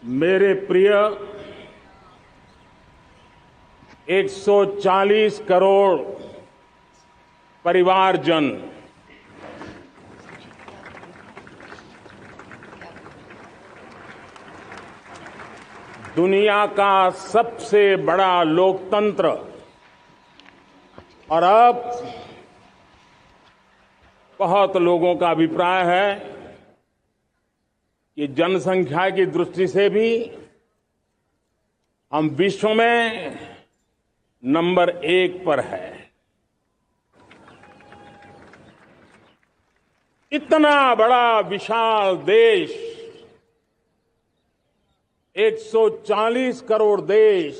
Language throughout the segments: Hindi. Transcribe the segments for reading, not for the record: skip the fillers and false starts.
मेरे प्रिय 140 करोड़ परिवारजन, दुनिया का सबसे बड़ा लोकतंत्र और अब बहुत लोगों का अभिप्राय है कि जनसंख्या की दृष्टि से भी हम विश्व में नंबर 1 पर है। इतना बड़ा विशाल देश, 140 करोड़ देश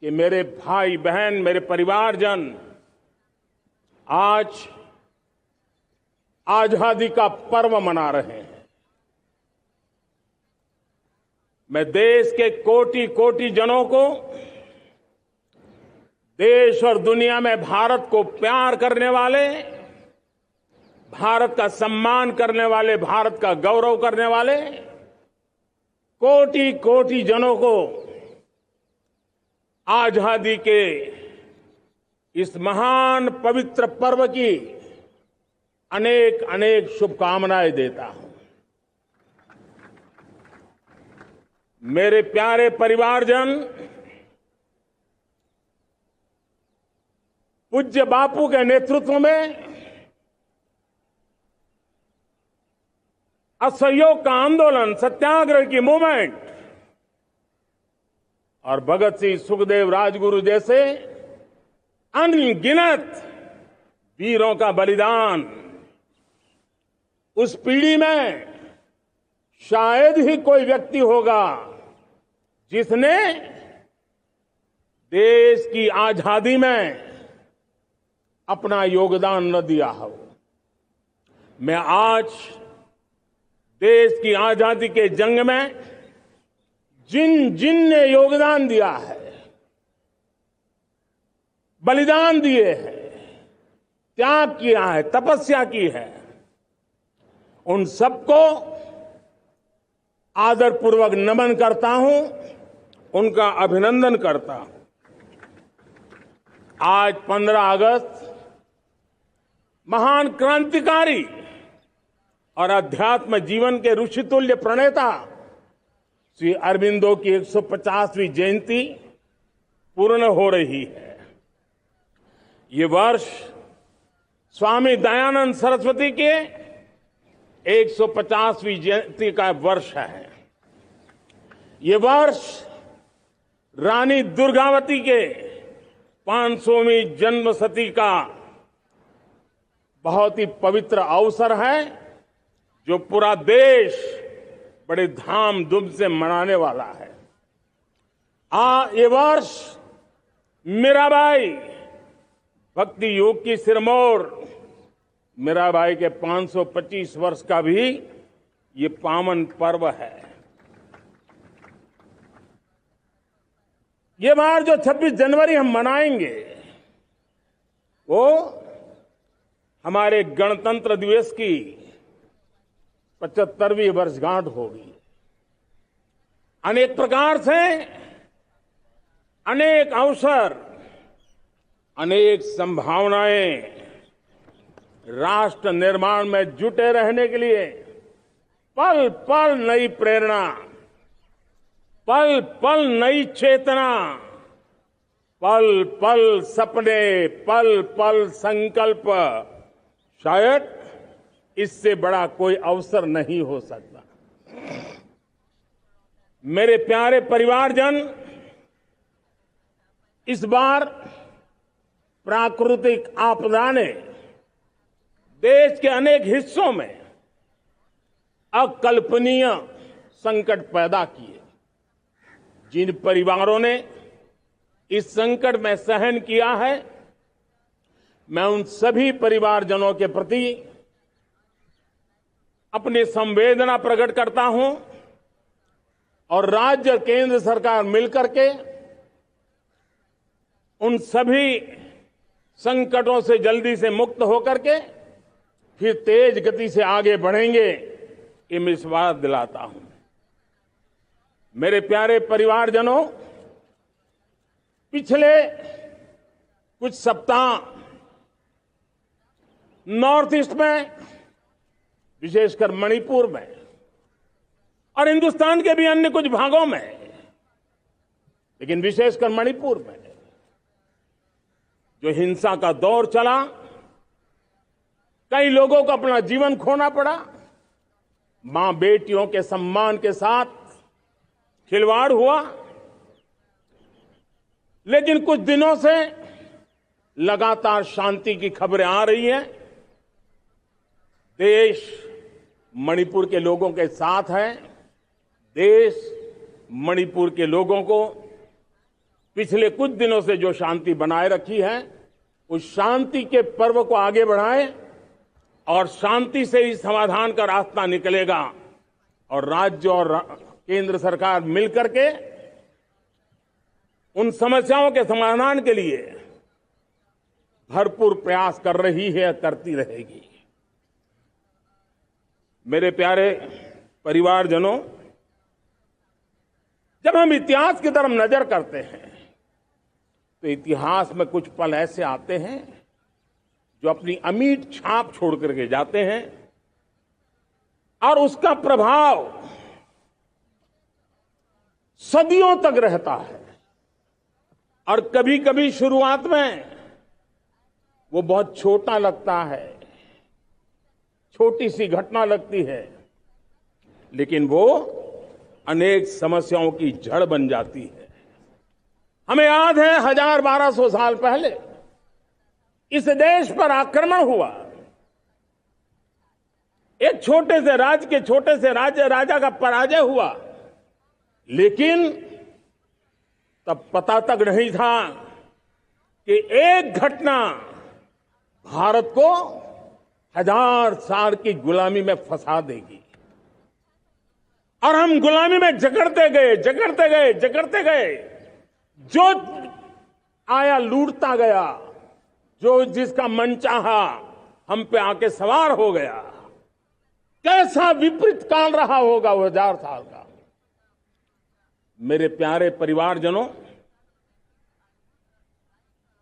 के मेरे भाई बहन, मेरे परिवारजन आज आजादी का पर्व मना रहे हैं। मैं देश के कोटि कोटि जनों को, देश और दुनिया में भारत को प्यार करने वाले, भारत का सम्मान करने वाले, भारत का गौरव करने वाले कोटि कोटि जनों को आजादी के इस महान पवित्र पर्व की अनेक अनेक शुभकामनाएं देता हूं। मेरे प्यारे परिवारजन, पूज्य बापू के नेतृत्व में असहयोग का आंदोलन, सत्याग्रह की मूवमेंट और भगत सिंह, सुखदेव, राजगुरु जैसे अनगिनत वीरों का बलिदान, उस पीढ़ी में शायद ही कोई व्यक्ति होगा जिसने देश की आजादी में अपना योगदान न दिया हो। मैं आज देश की आजादी के जंग में जिन जिन ने योगदान दिया है, बलिदान दिए हैं, त्याग किया है, तपस्या की है, उन सबको आदरपूर्वक नमन करता हूं, उनका अभिनंदन करता हूं। आज 15 अगस्त महान क्रांतिकारी और अध्यात्म जीवन के ऋषितुल्य प्रणेता श्री अरबिंदो की 150वीं जयंती पूर्ण हो रही है। ये वर्ष स्वामी दयानंद सरस्वती के 150वीं जयंती का वर्ष है। ये वर्ष रानी दुर्गावती के 500वीं जन्मशती का बहुत ही पवित्र अवसर है, जो पूरा देश बड़े धामधूम से मनाने वाला है। ये वर्ष मीराबाई, भक्ति योग की सिरमौर मीराबाई के 525 वर्ष का भी ये पावन पर्व है। ये बार जो 26 जनवरी हम मनाएंगे, वो हमारे गणतंत्र दिवस की 75वीं वर्षगांठ होगी। अनेक प्रकार से अनेक अवसर, अनेक संभावनाएं राष्ट्र निर्माण में जुटे रहने के लिए पल पल नई प्रेरणा, पल पल नई चेतना, पल पल सपने, पल पल संकल्प, शायद इससे बड़ा कोई अवसर नहीं हो सकता। मेरे प्यारे परिवारजन, इस बार प्राकृतिक आपदा ने देश के अनेक हिस्सों में अकल्पनीय संकट पैदा किए। जिन परिवारों ने इस संकट में सहन किया है, मैं उन सभी परिवारजनों के प्रति अपनी संवेदना प्रकट करता हूं और राज्य और केंद्र सरकार मिलकर के उन सभी संकटों से जल्दी से मुक्त होकर के फिर तेज गति से आगे बढ़ेंगे, ये मैं विश्वास दिलाता हूं। मेरे प्यारे परिवारजनों, पिछले कुछ सप्ताह नॉर्थ ईस्ट में, विशेषकर मणिपुर में और हिंदुस्तान के भी अन्य कुछ भागों में, लेकिन विशेषकर मणिपुर में जो हिंसा का दौर चला, कई लोगों को अपना जीवन खोना पड़ा, मां बेटियों के सम्मान के साथ खिलवाड़ हुआ। लेकिन कुछ दिनों से लगातार शांति की खबरें आ रही हैं। देश मणिपुर के लोगों के साथ है। देश मणिपुर के लोगों को पिछले कुछ दिनों से जो शांति बनाए रखी है, उस शांति के पर्व को आगे बढ़ाएं और शांति से ही समाधान का रास्ता निकलेगा। और राज्य और केंद्र सरकार मिलकर के उन समस्याओं के समाधान के लिए भरपूर प्रयास कर रही है, करती रहेगी। मेरे प्यारे परिवारजनों, जब हम इतिहास की तरफ नजर करते हैं तो इतिहास में कुछ पल ऐसे आते हैं जो अपनी अमिट छाप छोड़ करके जाते हैं और उसका प्रभाव सदियों तक रहता है। और कभी कभी शुरुआत में वो बहुत छोटा लगता है, छोटी सी घटना लगती है, लेकिन वो अनेक समस्याओं की जड़ बन जाती है। हमें याद है 1000-1200 साल पहले इस देश पर आक्रमण हुआ। एक छोटे से राज्य के छोटे से राजा का पराजय हुआ, लेकिन तब पता तक नहीं था कि एक घटना भारत को 1000 साल की गुलामी में फंसा देगी। और हम गुलामी में जकड़ते गए, जो आया लूटता गया, जो जिसका मन चाहा हम पे आके सवार हो गया। कैसा विपरीत काल रहा होगा वो 1000 साल का। मेरे प्यारे परिवारजनों,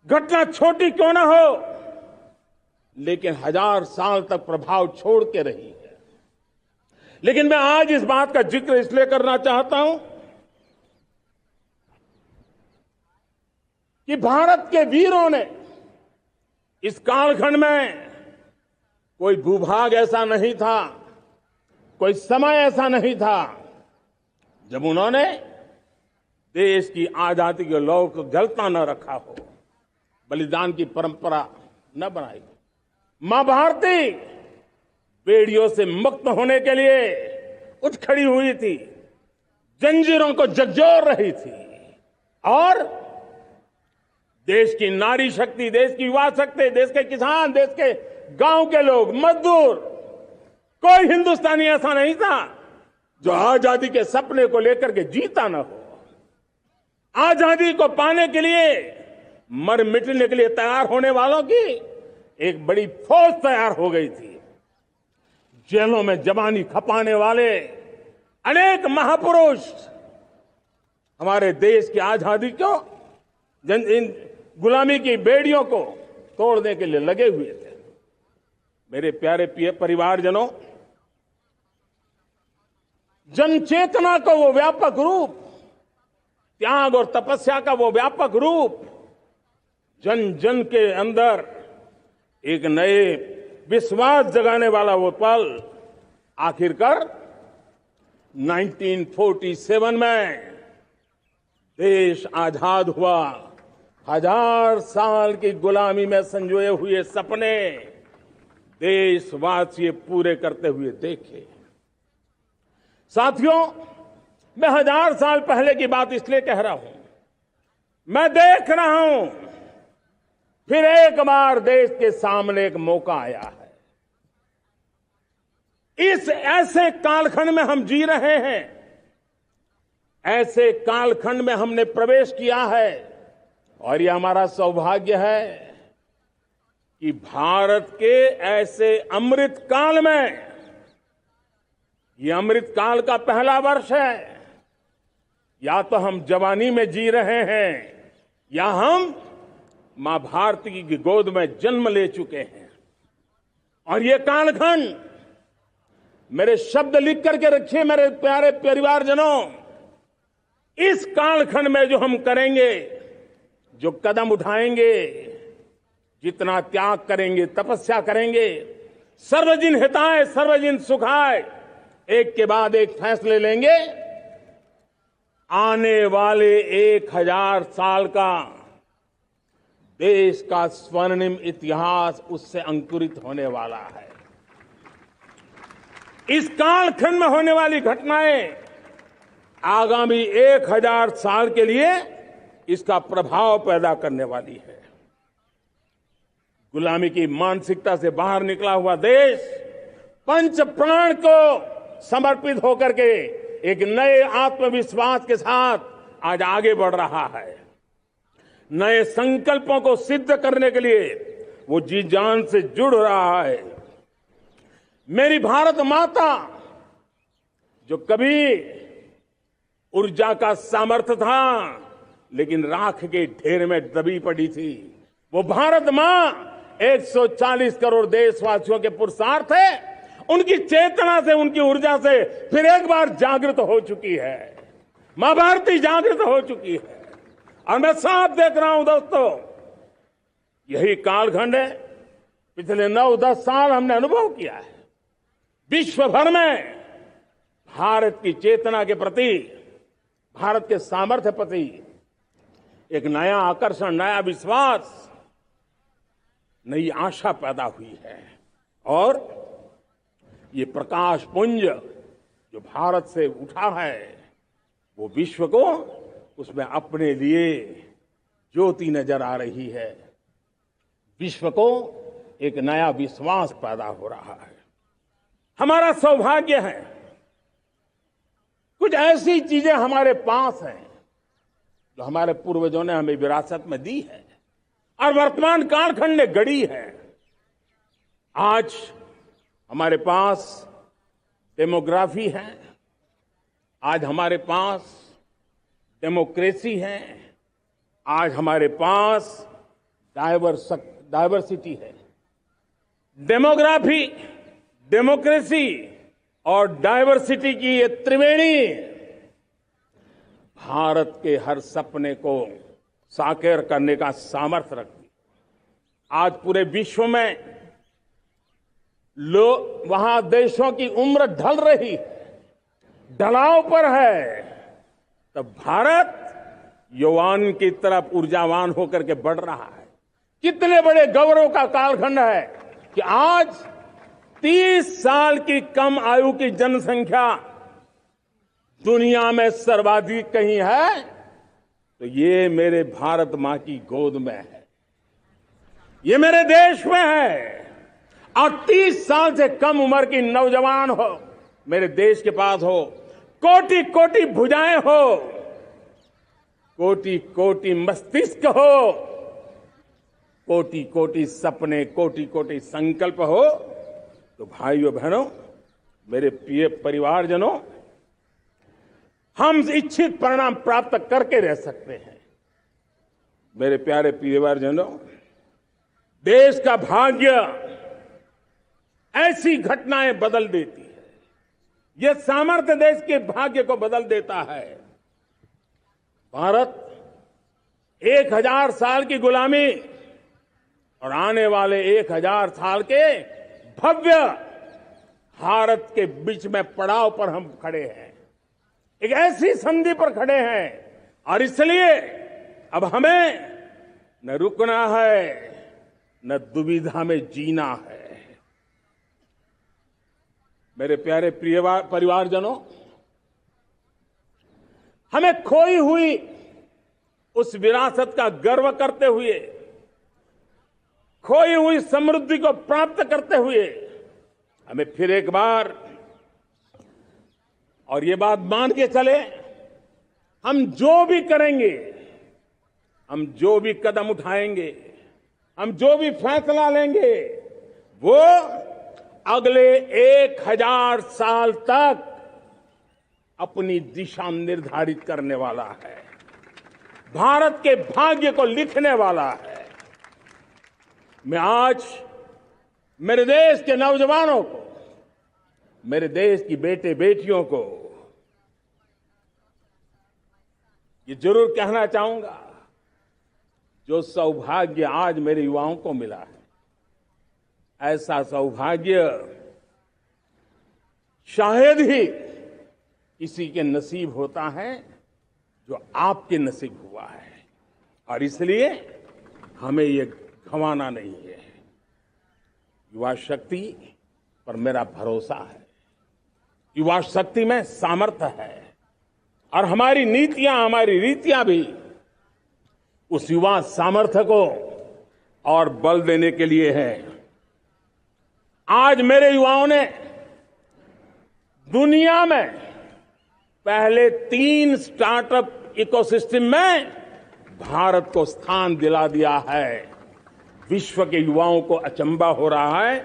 घटना छोटी क्यों ना हो, लेकिन 1000 साल तक प्रभाव छोड़ के रही है। लेकिन मैं आज इस बात का जिक्र इसलिए करना चाहता हूं कि भारत के वीरों ने इस कालखंड में कोई भूभाग ऐसा नहीं था, कोई समय ऐसा नहीं था जब उन्होंने देश की आजादी के लौ को जलता न रखा हो, बलिदान की परंपरा न बनाई। मां भारती बेड़ियों से मुक्त होने के लिए उठ खड़ी हुई थी, जंजीरों को झकझोर रही थी। और देश की नारी शक्ति, देश की युवा शक्ति, देश के किसान, देश के गांव के लोग, मजदूर, कोई हिंदुस्तानी ऐसा नहीं था जो आजादी के सपने को लेकर के जीता न हो। आजादी को पाने के लिए मर मिटने के लिए तैयार होने वालों की एक बड़ी फौज तैयार हो गई थी। जेलों में जवानी खपाने वाले अनेक महापुरुष हमारे देश की आजादी को, इन गुलामी की बेड़ियों को तोड़ने के लिए लगे हुए थे। मेरे प्यारे परिवारजनों, जन चेतना का वो व्यापक रूप, त्याग और तपस्या का वो व्यापक रूप, जन जन के अंदर एक नए विश्वास जगाने वाला वो पल, आखिरकार 1947 में देश आजाद हुआ। 1000 साल की गुलामी में संजोए हुए सपने देशवासी पूरे करते हुए देखे। साथियों, मैं 1000 साल पहले की बात इसलिए कह रहा हूं, मैं देख रहा हूं फिर एक बार देश के सामने एक मौका आया है। इस ऐसे कालखंड में हम जी रहे हैं, ऐसे कालखंड में हमने प्रवेश किया है और यह हमारा सौभाग्य है कि भारत के ऐसे अमृत काल में, यह अमृत काल का पहला वर्ष है, या तो हम जवानी में जी रहे हैं या हम मां भारती की गोद में जन्म ले चुके हैं। और ये कालखंड, मेरे शब्द लिख करके रखिए मेरे प्यारे परिवारजनों, इस कालखंड में जो हम करेंगे, जो कदम उठाएंगे, जितना त्याग करेंगे, तपस्या करेंगे, सर्वजन हिताय सर्वजन सुखाय, एक के बाद एक फैसले लेंगे, आने वाले 1000 साल का देश का स्वर्णिम इतिहास उससे अंकुरित होने वाला है। इस कालखंड में होने वाली घटनाएं आगामी 1000 साल के लिए इसका प्रभाव पैदा करने वाली है। गुलामी की मानसिकता से बाहर निकला हुआ देश पंच प्राण को समर्पित होकर के एक नए आत्मविश्वास के साथ आज आगे बढ़ रहा है। नए संकल्पों को सिद्ध करने के लिए वो जी जान से जुड़ रहा है। मेरी भारत माता, जो कभी ऊर्जा का सामर्थ्य था लेकिन राख के ढेर में दबी पड़ी थी, वो भारत मां 140 करोड़ देशवासियों के पुरुषार्थ है, उनकी चेतना से, उनकी ऊर्जा से फिर एक बार जागृत हो चुकी है। मां भारती जागृत हो चुकी है। और मैं साफ देख रहा हूं दोस्तों, यही कालखंड है, पिछले 9-10 साल हमने अनुभव किया है। विश्व भर में भारत की चेतना के प्रति, भारत के सामर्थ्य प्रति एक नया आकर्षण, नया विश्वास, नई आशा पैदा हुई है। और ये प्रकाश पुंज जो भारत से उठा है, वो विश्व को उसमें अपने लिए ज्योति नजर आ रही है। विश्व को एक नया विश्वास पैदा हो रहा है। हमारा सौभाग्य है, कुछ ऐसी चीजें हमारे पास हैं जो हमारे पूर्वजों ने हमें विरासत में दी है और वर्तमान कालखंड ने गढ़ी है। आज हमारे पास डेमोग्राफी है, आज हमारे पास डेमोक्रेसी है, आज हमारे पास डायवर्सिटी है। डेमोग्राफी, डेमोक्रेसी और डायवर्सिटी की ये त्रिवेणी भारत के हर सपने को साकार करने का सामर्थ्य रखती। आज पूरे विश्व में वहां देशों की उम्र ढल रही है, ढलाव पर है, तब भारत युवान की तरफ ऊर्जावान होकर के बढ़ रहा है। कितने बड़े गौरव का कालखंड है कि आज 30 साल की कम आयु की जनसंख्या दुनिया में सर्वाधिक कहीं है तो ये मेरे भारत मां की गोद में है, ये मेरे देश में है। और 30 साल से कम उम्र की नौजवान हो मेरे देश के पास हो, कोटि कोटि भुजाएं हो, कोटि कोटि मस्तिष्क हो, कोटि कोटि सपने, कोटि कोटि संकल्प हो, तो भाइयों बहनों, मेरे प्रिय परिवारजनों, हम इच्छित परिणाम प्राप्त करके रह सकते हैं। मेरे प्यारे परिवारजनों, देश का भाग्य ऐसी घटनाएं बदल देती है। यह सामर्थ्य देश के भाग्य को बदल देता है। भारत 1000 साल की गुलामी और आने वाले 1000 साल के भव्य भारत के बीच में पड़ाव पर हम खड़े हैं, एक ऐसी संधि पर खड़े हैं। और इसलिए अब हमें न रुकना है, न दुविधा में जीना है। मेरे प्यारे प्रिय परिवारजनों, हमें खोई हुई उस विरासत का गर्व करते हुए, खोई हुई समृद्धि को प्राप्त करते हुए, हमें फिर एक बार, और ये बात मान के चले, हम जो भी करेंगे, हम जो भी कदम उठाएंगे, हम जो भी फैसला लेंगे, वो अगले 1000 साल तक अपनी दिशा निर्धारित करने वाला है, भारत के भाग्य को लिखने वाला है। मैं आज मेरे देश के नौजवानों को, मेरे देश की बेटे बेटियों को ये जरूर कहना चाहूंगा, जो सौभाग्य आज मेरे युवाओं को मिला है, ऐसा सौभाग्य शायद ही किसी के नसीब होता है जो आपके नसीब हुआ है। और इसलिए हमें ये गंवाना नहीं है। युवा शक्ति पर मेरा भरोसा है, युवा शक्ति में सामर्थ्य है, और हमारी नीतियां, हमारी रीतियां भी उस युवा सामर्थ्य को और बल देने के लिए है। आज मेरे युवाओं ने दुनिया में पहले 3 स्टार्टअप इकोसिस्टम में भारत को स्थान दिला दिया है। विश्व के युवाओं को अचंभा हो रहा है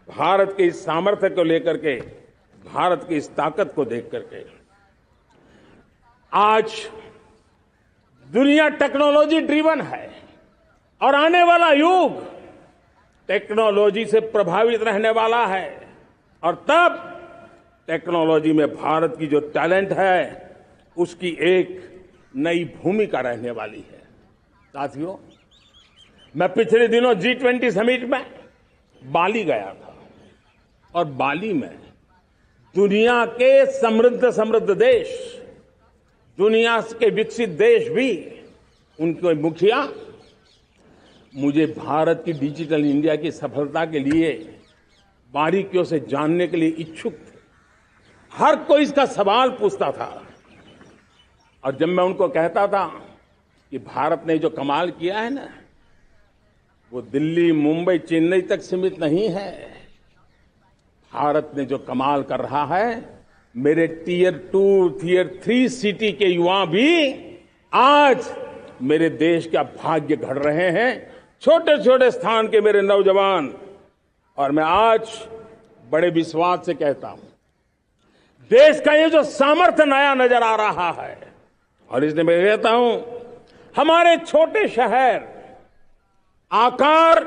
भारत के इस सामर्थ्य को लेकर के, भारत की इस ताकत को देख करके। आज दुनिया टेक्नोलॉजी ड्रिवन है और आने वाला युग टेक्नोलॉजी से प्रभावित रहने वाला है, और तब टेक्नोलॉजी में भारत की जो टैलेंट है उसकी एक नई भूमिका रहने वाली है। साथियों, मैं पिछले दिनों G20 समिट में बाली गया था, और बाली में दुनिया के समृद्ध देश, दुनिया के विकसित देश भी, उनके मुखिया मुझे भारत की डिजिटल इंडिया की सफलता के लिए बारीकियों से जानने के लिए इच्छुक थे। हर कोई इसका सवाल पूछता था, और जब मैं उनको कहता था कि भारत ने जो कमाल किया है ना, वो दिल्ली, मुंबई, चेन्नई तक सीमित नहीं है। भारत ने जो कमाल कर रहा है, मेरे टियर 2, टियर 3 सिटी के युवा भी आज मेरे देश का भाग्य गढ़ रहे हैं, छोटे छोटे स्थान के मेरे नौजवान। और मैं आज बड़े विश्वास से कहता हूं, देश का ये जो सामर्थ्य नया नजर आ रहा है, और इसलिए मैं कहता हूं, हमारे छोटे शहर आकार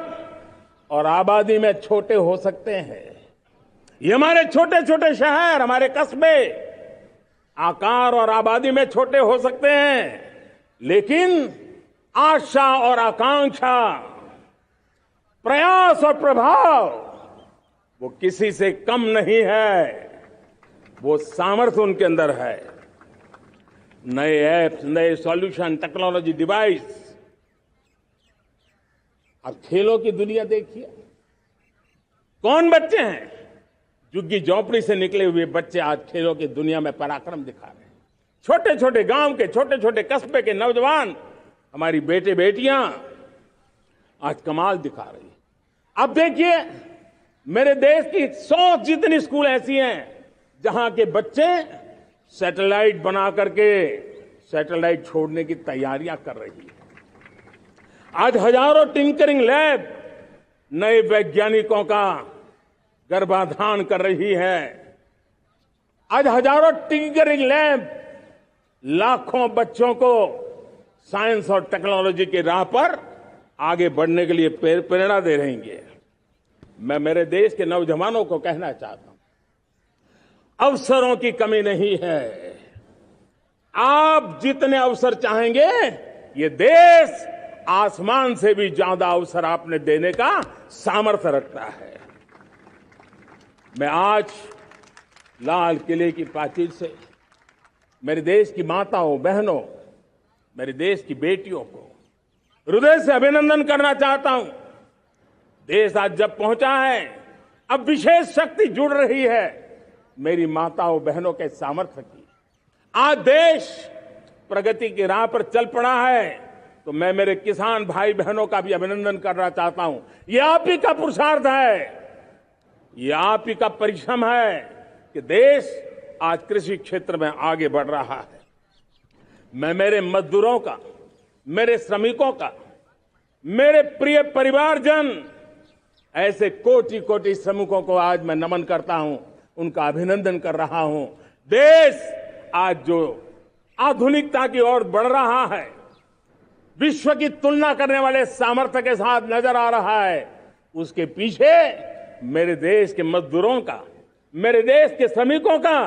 और आबादी में छोटे हो सकते हैं। ये हमारे छोटे छोटे शहर, हमारे कस्बे आकार और आबादी में छोटे हो सकते हैं, लेकिन आशा और आकांक्षा, प्रयास और प्रभाव वो किसी से कम नहीं है। वो सामर्थ्य उनके अंदर है। नए ऐप्स, नए सॉल्यूशन, टेक्नोलॉजी डिवाइस। अब खेलों की दुनिया देखिए, कौन बच्चे हैं? झुग्गी झोंपड़ी से निकले हुए बच्चे आज खेलों की दुनिया में पराक्रम दिखा रहे हैं। छोटे छोटे गांव के, छोटे छोटे कस्बे के नौजवान, हमारी बेटे बेटियां आज कमाल दिखा रही हैं। अब देखिए, मेरे देश की 100 जितनी स्कूल ऐसी हैं जहां के बच्चे सैटेलाइट बना करके सैटेलाइट छोड़ने की तैयारियां कर रही है। आज हजारों टिंकरिंग लैब नए वैज्ञानिकों का गर्भाधान कर रही है। आज हजारों टिंकरिंग लैब लाखों बच्चों को साइंस और टेक्नोलॉजी की राह पर आगे बढ़ने के लिए प्रेरणा दे रही है। मैं मेरे देश के नौजवानों को कहना चाहता हूं, अवसरों की कमी नहीं है। आप जितने अवसर चाहेंगे, ये देश आसमान से भी ज्यादा अवसर आपने देने का सामर्थ्य रखता है। मैं आज लाल किले की प्राचीर से मेरे देश की माताओं, बहनों, मेरे देश की बेटियों को हृदय से अभिनंदन करना चाहता हूं। देश आज जब पहुंचा है, अब विशेष शक्ति जुड़ रही है मेरी माताओं बहनों के सामर्थ्य की। आज देश प्रगति की राह पर चल पड़ा है, तो मैं मेरे किसान भाई बहनों का भी अभिनंदन करना चाहता हूं। ये आप ही का पुरुषार्थ है, ये आप ही का परिश्रम है कि देश आज कृषि क्षेत्र में आगे बढ़ रहा है। मैं मेरे मजदूरों का, मेरे श्रमिकों का, मेरे प्रिय परिवारजन, ऐसे कोटि कोटि श्रमिकों को आज मैं नमन करता हूं, उनका अभिनंदन कर रहा हूं। देश आज जो आधुनिकता की ओर बढ़ रहा है, विश्व की तुलना करने वाले सामर्थ्य के साथ नजर आ रहा है, उसके पीछे मेरे देश के मजदूरों का, मेरे देश के श्रमिकों का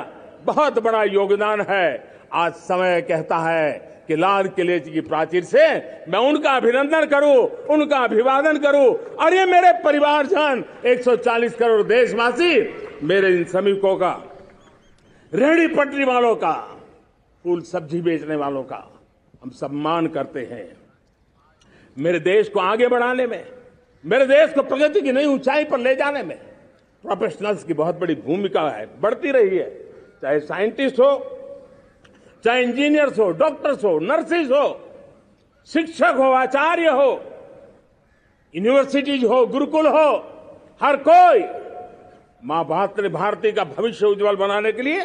बहुत बड़ा योगदान है। आज समय कहता है कि लाल किले की प्राचीर से मैं उनका अभिनंदन करूं, उनका अभिवादन करूं, और ये मेरे परिवारजन 140 करोड़ देशवासी, मेरे इन श्रमिकों का, रेहड़ी पटरी वालों का, फूल सब्जी बेचने वालों का हम सम्मान करते हैं। मेरे देश को आगे बढ़ाने में, मेरे देश को प्रगति की नई ऊंचाई पर ले जाने में प्रोफेशनल्स की बहुत बड़ी भूमिका है, बढ़ती रही है। चाहे साइंटिस्ट हो, चाहे इंजीनियर्स हो, डॉक्टर्स हो, नर्सिस हो, शिक्षक हो, आचार्य हो, यूनिवर्सिटीज हो, गुरुकुल हो, हर कोई मां भारती का भविष्य उज्जवल बनाने के लिए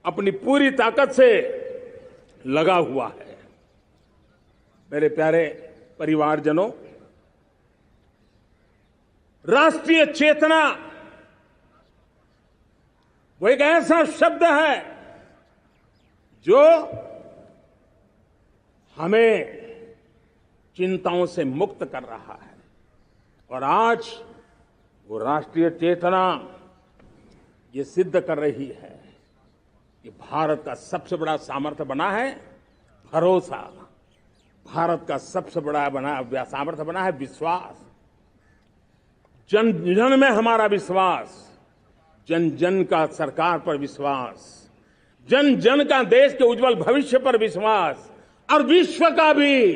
अपनी पूरी ताकत से लगा हुआ है। मेरे प्यारे परिवारजनों, राष्ट्रीय चेतना वो एक ऐसा शब्द है जो हमें चिंताओं से मुक्त कर रहा है, और आज वो राष्ट्रीय चेतना ये सिद्ध कर रही है कि भारत का सबसे बड़ा सामर्थ्य बना है भरोसा, भारत का सबसे बड़ा सामर्थ्य बना है विश्वास। जन जन में हमारा विश्वास, जन जन का सरकार पर विश्वास, जन जन का देश के उज्जवल भविष्य पर विश्वास, और विश्व का भी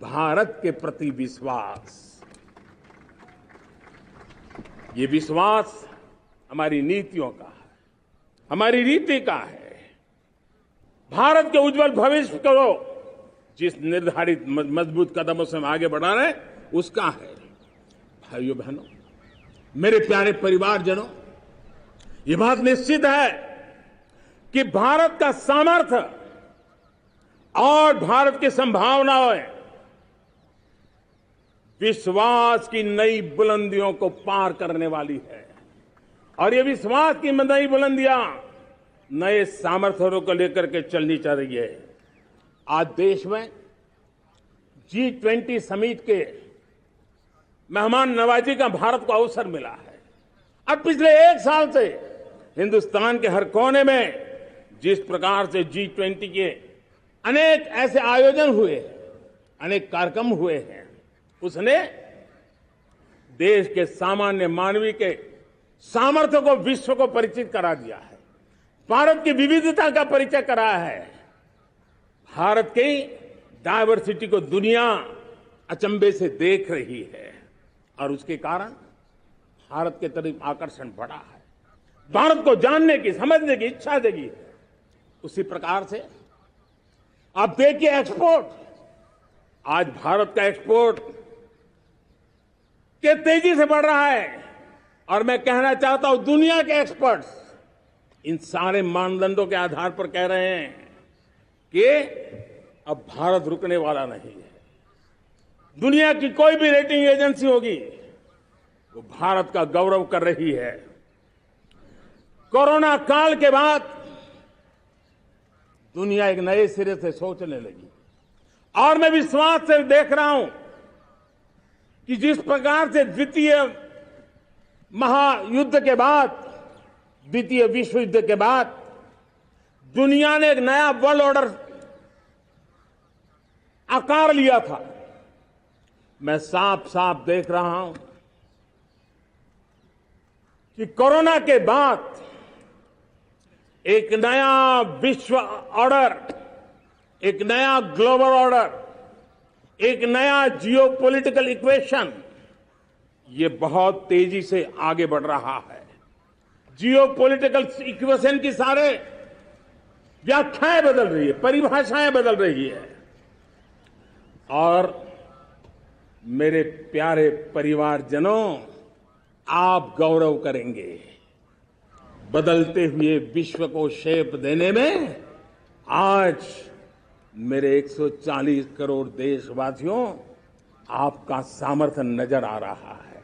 भारत के प्रति विश्वास। ये विश्वास हमारी नीतियों का है, हमारी रीति का है। भारत के उज्जवल भविष्य को जिस निर्धारित मजबूत कदमों से हम आगे बढ़ा रहे हैं, उसका है। भाइयों बहनों, मेरे प्यारे परिवारजनों, ये बात निश्चित है कि भारत का सामर्थ्य और भारत की संभावनाएं विश्वास की नई बुलंदियों को पार करने वाली है, और ये विश्वास की नई बुलंदियां नए सामर्थ्यों को लेकर के चलनी चल रही है। आज देश में G20 समिट के मेहमान नवाजी का भारत को अवसर मिला है। अब पिछले एक साल से हिंदुस्तान के हर कोने में जिस प्रकार से G20 के अनेक ऐसे आयोजन हुए, अनेक कार्यक्रम हुए हैं, उसने देश के सामान्य मानवी के सामर्थ्य को विश्व को परिचित करा दिया है, भारत की विविधता का परिचय कराया है, भारत की डायवर्सिटी को दुनिया अचंभे से देख रही है, और उसके कारण भारत के तरफ आकर्षण बढ़ा है, भारत को जानने की, समझने की इच्छा जगी है। उसी प्रकार से आप देखिए एक्सपोर्ट, आज भारत का एक्सपोर्ट के तेजी से बढ़ रहा है, और मैं कहना चाहता हूं दुनिया के एक्सपर्ट्स इन सारे मानदंडों के आधार पर कह रहे हैं कि अब भारत रुकने वाला नहीं है। दुनिया की कोई भी रेटिंग एजेंसी होगी वो भारत का गौरव कर रही है। कोरोना काल के बाद दुनिया एक नए सिरे से सोचने लगी, और मैं विश्वास से देख रहा हूं कि जिस प्रकार से द्वितीय महायुद्ध के बाद, द्वितीय विश्व युद्ध के बाद दुनिया ने एक नया वर्ल्ड ऑर्डर आकार लिया था, मैं साफ साफ देख रहा हूं कि कोरोना के बाद एक नया विश्व ऑर्डर, एक नया ग्लोबल ऑर्डर, एक नया जियोपॉलिटिकल इक्वेशन, ये बहुत तेजी से आगे बढ़ रहा है। जियोपॉलिटिकल इक्वेशन की सारे व्याख्याएं बदल रही है, परिभाषाएं बदल रही है, और मेरे प्यारे परिवारजनों, आप गौरव करेंगे। बदलते हुए विश्व को शेप देने में आज मेरे 140 करोड़ देशवासियों, आपका सामर्थ्य नजर आ रहा है।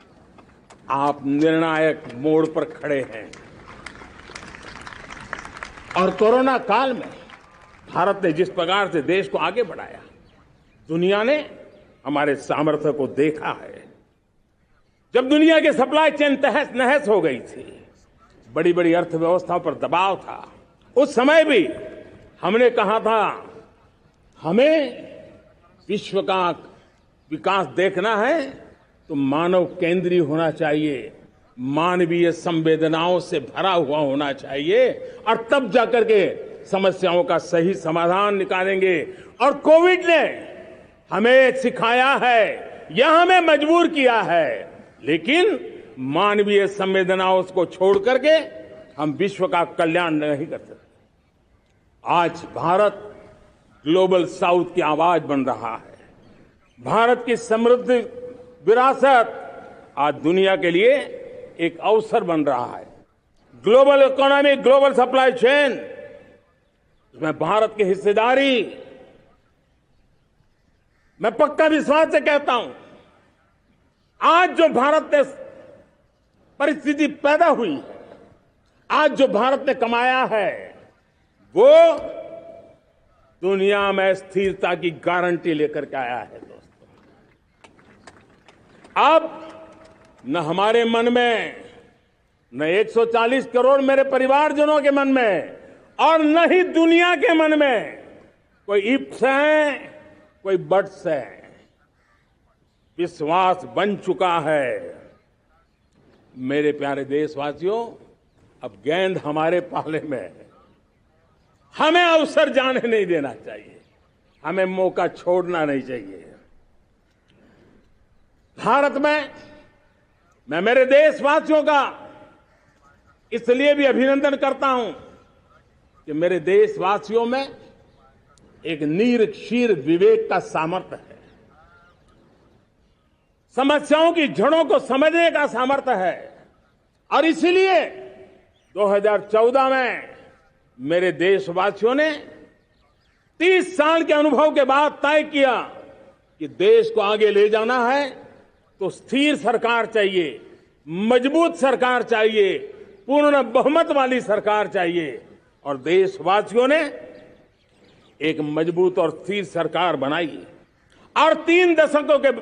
आप निर्णायक मोड़ पर खड़े हैं। और कोरोना काल में भारत ने जिस प्रकार से देश को आगे बढ़ाया, दुनिया ने हमारे सामर्थ्य को देखा है। जब दुनिया की सप्लाई चेन तहस नहस हो गई थी, बड़ी बड़ी अर्थव्यवस्थाओं पर दबाव था, उस समय भी हमने कहा था हमें विश्व का विकास देखना है तो मानव केंद्रीय होना चाहिए, मानवीय संवेदनाओं से भरा हुआ होना चाहिए, और तब जाकर के समस्याओं का सही समाधान निकालेंगे। और कोविड ने हमें सिखाया है या हमें मजबूर किया है, लेकिन मानवीय संवेदनाओं को छोड़ करके हम विश्व का कल्याण नहीं कर सकते। आज भारत ग्लोबल साउथ की आवाज बन रहा है। भारत की समृद्ध विरासत आज दुनिया के लिए एक अवसर बन रहा है। Global economy, global supply chain, इसमें भारत की हिस्सेदारी, मैं पक्का विश्वास से कहता हूं, आज जो भारत ने परिस्थिति पैदा हुई है, आज जो भारत ने कमाया है, वो दुनिया में स्थिरता की गारंटी लेकर के आया है। दोस्तों, अब न हमारे मन में, न 140 करोड़ मेरे परिवारजनों के मन में, और न ही दुनिया के मन में कोई इफ्स है, कोई बट्स है। विश्वास बन चुका है। मेरे प्यारे देशवासियों, अब गेंद हमारे पाले में है। हमें अवसर जाने नहीं देना चाहिए, हमें मौका छोड़ना नहीं चाहिए। भारत में मैं मेरे देशवासियों का इसलिए भी अभिनंदन करता हूं कि मेरे देशवासियों में एक नीर विवेक का सामर्थ्य है, समस्याओं की जड़ों को समझने का सामर्थ्य है। और इसलिए 2014 में मेरे देशवासियों ने 30 साल के अनुभव के बाद तय किया कि देश को आगे ले जाना है तो स्थिर सरकार चाहिए, मजबूत सरकार चाहिए, पूर्ण बहुमत वाली सरकार चाहिए। और देशवासियों ने एक मजबूत और स्थिर सरकार बनाई। और 3 दशकों के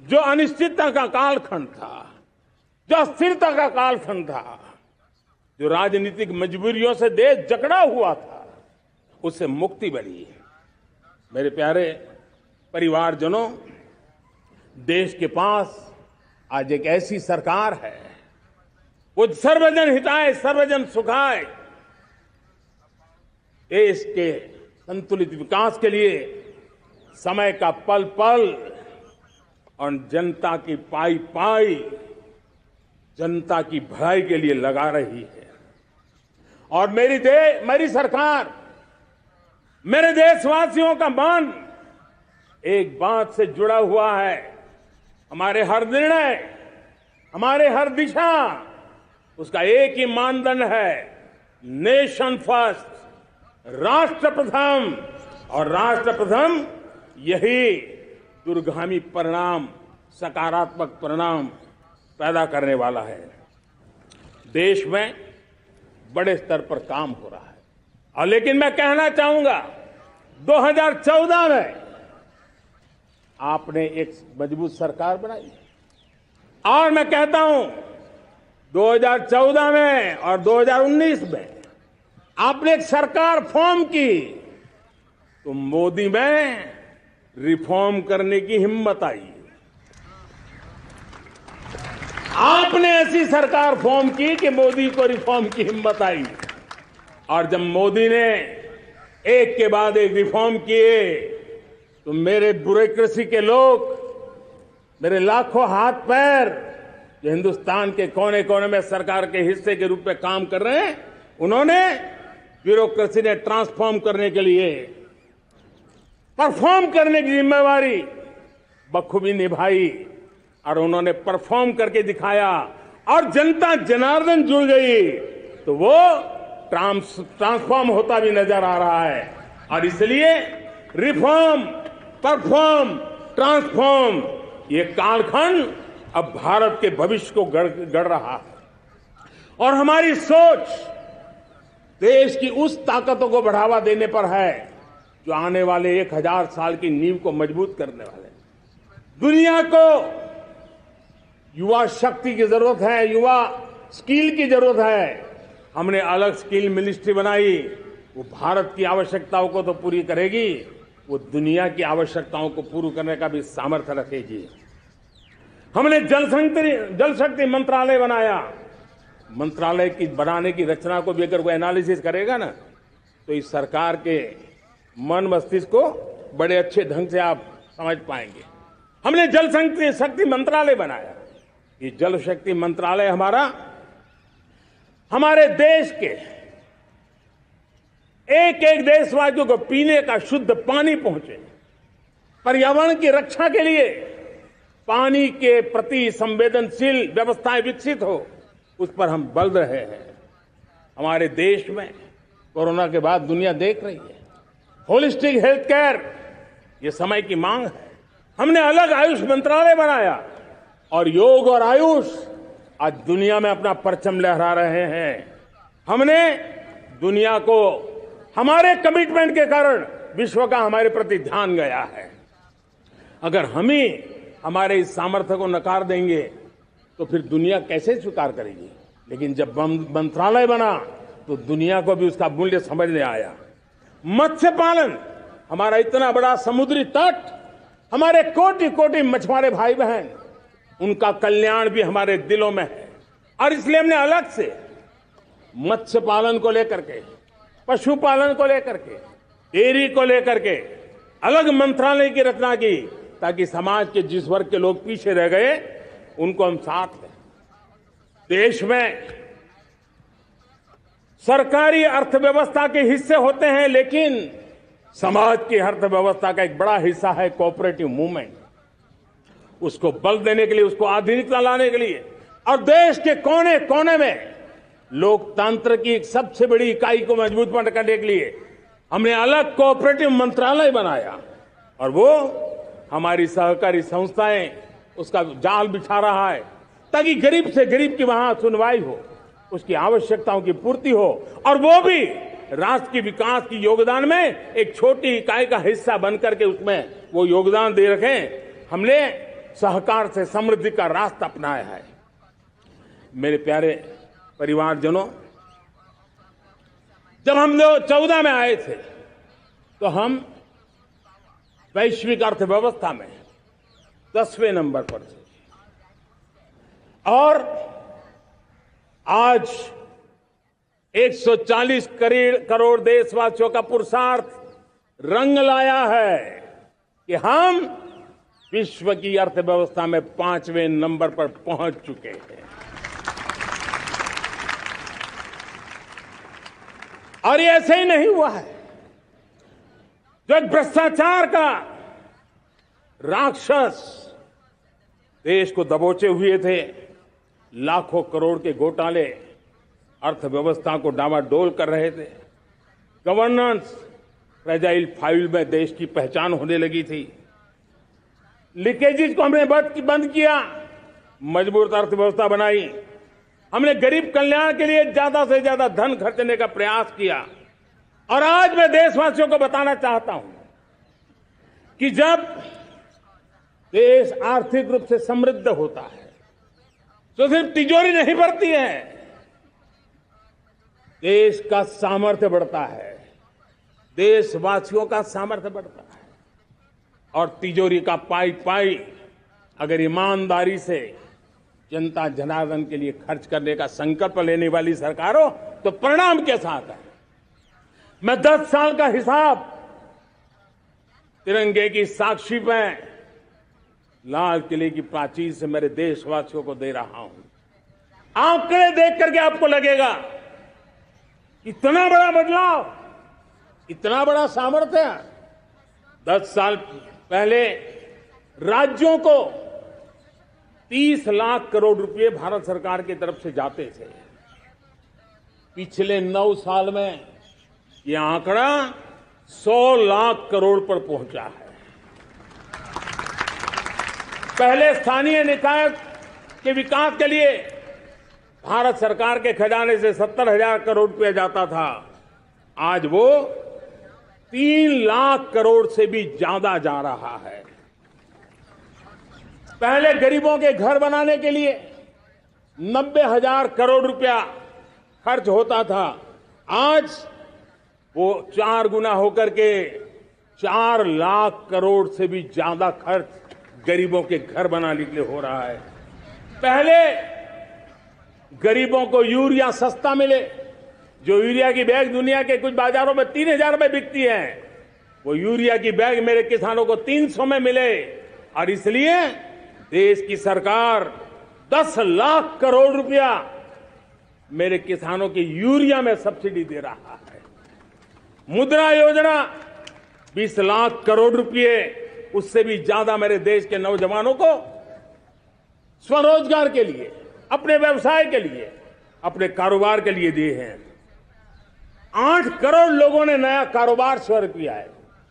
जो अनिश्चितता का कालखंड था, जो अस्थिरता का कालखंड था, जो राजनीतिक मजबूरियों से देश जकड़ा हुआ था, उससे मुक्ति मिली। मेरे प्यारे परिवारजनों, देश के पास आज एक ऐसी सरकार है, वो सर्वजन हिताय सर्वजन सुखाय, देश के संतुलित विकास के लिए समय का पल पल और जनता की पाई पाई, जनता की भलाई के लिए लगा रही है। और मेरी सरकार, मेरे देशवासियों का मन एक बात से जुड़ा हुआ है। हमारे हर निर्णय, हमारे हर दिशा, उसका एक ही मानदंड है, नेशन फर्स्ट, राष्ट्र प्रथम। और राष्ट्र प्रथम यही दूरगामी परिणाम, सकारात्मक परिणाम पैदा करने वाला है। देश में बड़े स्तर पर काम हो रहा है। और लेकिन मैं कहना चाहूंगा, 2014 में आपने एक मजबूत सरकार बनाई, और मैं कहता हूं 2014 में और 2019 में आपने एक सरकार फॉर्म की, तो मोदी में रिफॉर्म करने की हिम्मत आई। आपने ऐसी सरकार फॉर्म की कि मोदी को रिफॉर्म की हिम्मत आई। और जब मोदी ने एक के बाद एक रिफॉर्म किए, तो मेरे ब्यूरोक्रेसी के लोग, मेरे लाखों हाथ पैर जो हिंदुस्तान के कोने कोने में सरकार के हिस्से के रूप में काम कर रहे हैं, उन्होंने, ब्यूरोक्रेसी ने ट्रांसफॉर्म करने के लिए, परफॉर्म करने की जिम्मेवारी बखूबी निभाई। और उन्होंने परफॉर्म करके दिखाया, और जनता जनार्दन जुड़ गई, तो वो ट्रांसफॉर्म होता भी नजर आ रहा है। और इसलिए रिफॉर्म, परफॉर्म, ट्रांसफॉर्म, ये कालखंड अब भारत के भविष्य को गढ़ रहा है। और हमारी सोच, देश की उस ताकतों को बढ़ावा देने पर है जो आने वाले 1000 साल की नींव को मजबूत करने वाले हैं। दुनिया को युवा शक्ति की जरूरत है, युवा स्किल की जरूरत है। हमने अलग स्किल मिनिस्ट्री बनाई, वो भारत की आवश्यकताओं को तो पूरी करेगी, वो दुनिया की आवश्यकताओं को पूरी करने का भी सामर्थ्य रखेगी। हमने जल शक्ति मंत्रालय बनाया। मंत्रालय की बनाने की रचना को भी अगर वो एनालिसिस करेगा ना, तो इस सरकार के मन मस्तिष्क को बड़े अच्छे ढंग से आप समझ पाएंगे। हमने जल शक्ति मंत्रालय बनाया। ये जल शक्ति मंत्रालय हमारे देश के एक एक देशवासियों को पीने का शुद्ध पानी पहुंचे, पर्यावरण की रक्षा के लिए पानी के प्रति संवेदनशील व्यवस्थाएं विकसित हो, उस पर हम बल रहे हैं। हमारे देश में कोरोना के बाद दुनिया देख रही है, होलिस्टिक हेल्थ केयर ये समय की मांग है। हमने अलग आयुष मंत्रालय बनाया और योग और आयुष आज दुनिया में अपना परचम लहरा रहे हैं। हमने दुनिया को हमारे कमिटमेंट के कारण विश्व का हमारे प्रति ध्यान गया है। अगर हम ही हमारे इस सामर्थ्य को नकार देंगे तो फिर दुनिया कैसे स्वीकार करेगी। लेकिन जब मंत्रालय बना तो दुनिया को भी उसका मूल्य समझने आया। मत्स्य पालन, हमारा इतना बड़ा समुद्री तट, हमारे कोटि कोटि मछुआरे भाई बहन, उनका कल्याण भी हमारे दिलों में है। और इसलिए हमने अलग से मत्स्य पालन को लेकर के, पशुपालन को लेकर के, डेयरी को लेकर के अलग मंत्रालय की रचना की, ताकि समाज के जिस वर्ग के लोग पीछे रह गए उनको हम साथ लें। देश में सरकारी अर्थव्यवस्था के हिस्से होते हैं, लेकिन समाज की अर्थव्यवस्था का एक बड़ा हिस्सा है कोऑपरेटिव मूवमेंट। उसको बल देने के लिए, उसको आधुनिकता लाने के लिए और देश के कोने कोने में लोकतंत्र की एक सबसे बड़ी इकाई को मजबूत करने के लिए हमने अलग कोऑपरेटिव मंत्रालय बनाया। और वो हमारी सहकारी संस्थाएं उसका जाल बिछा रहा है, ताकि गरीब से गरीब की वहां सुनवाई हो, उसकी आवश्यकताओं की पूर्ति हो, और वो भी राष्ट्र की विकास की योगदान में एक छोटी इकाई का हिस्सा बनकर के उसमें वो योगदान दे रखें। हमने सहकार से समृद्धि का रास्ता अपनाया है। मेरे प्यारे परिवारजनों, जब हम लोग 14 में आए थे तो हम वैश्विक अर्थव्यवस्था में 10वें नंबर पर थे, और आज 140 करोड़ देशवासियों का पुरुषार्थ रंग लाया है कि हम विश्व की अर्थव्यवस्था में 5वें नंबर पर पहुंच चुके हैं। और ये ऐसे ही नहीं हुआ है। जो एक भ्रष्टाचार का राक्षस देश को दबोचे हुए थे, लाखों करोड़ के घोटाले अर्थव्यवस्था को डामाडोल कर रहे थे, गवर्नेंस फ्रेजाइल फाइल में देश की पहचान होने लगी थी, लीकेजेस को हमने बंद किया, मजबूत अर्थव्यवस्था बनाई। हमने गरीब कल्याण के लिए ज्यादा से ज्यादा धन खर्चने का प्रयास किया। और आज मैं देशवासियों को बताना चाहता हूं कि जब देश आर्थिक रूप से समृद्ध होता है तो सिर्फ तिजोरी नहीं भरती है, देश का सामर्थ्य बढ़ता है, देशवासियों का सामर्थ्य बढ़ता है। और तिजोरी का पाई पाई अगर ईमानदारी से जनता जनार्दन के लिए खर्च करने का संकल्प लेने वाली सरकार हो तो परिणाम के साथ है। मैं 10 साल का हिसाब तिरंगे की साक्षी में लाल किले की प्राचीर से मेरे देशवासियों को दे रहा हूं। आंकड़े देख करके आपको लगेगा इतना बड़ा बदलाव, इतना बड़ा सामर्थ्य। 10 साल पहले राज्यों को 30 लाख करोड़ रुपए भारत सरकार की तरफ से जाते थे। पिछले 9 साल में यह आंकड़ा 100 लाख करोड़ पर पहुंचा है। पहले स्थानीय निकाय के विकास के लिए भारत सरकार के खजाने से 70,000 करोड़ रुपया जाता था। आज वो 3 लाख करोड़ से भी ज्यादा जा रहा है। पहले गरीबों के घर बनाने के लिए 90,000 करोड़ रुपया खर्च होता था। आज वो 4 गुना होकर के 4 लाख करोड़ से भी ज्यादा खर्च गरीबों के घर बनाने के लिए हो रहा है। पहले गरीबों को यूरिया सस्ता मिले, जो यूरिया की बैग दुनिया के कुछ बाजारों में 3,000 में बिकती है, वो यूरिया की बैग मेरे किसानों को 300 में मिले। और इसलिए देश की सरकार 10 लाख करोड़ रुपया मेरे किसानों की यूरिया में सब्सिडी दे रहा है। मुद्रा योजना 20 लाख करोड़ रुपए, उससे भी ज्यादा मेरे देश के नौजवानों को स्वरोजगार के लिए, अपने व्यवसाय के लिए, अपने कारोबार के लिए दिए हैं। 8 करोड़ लोगों ने नया कारोबार शुरू किया है।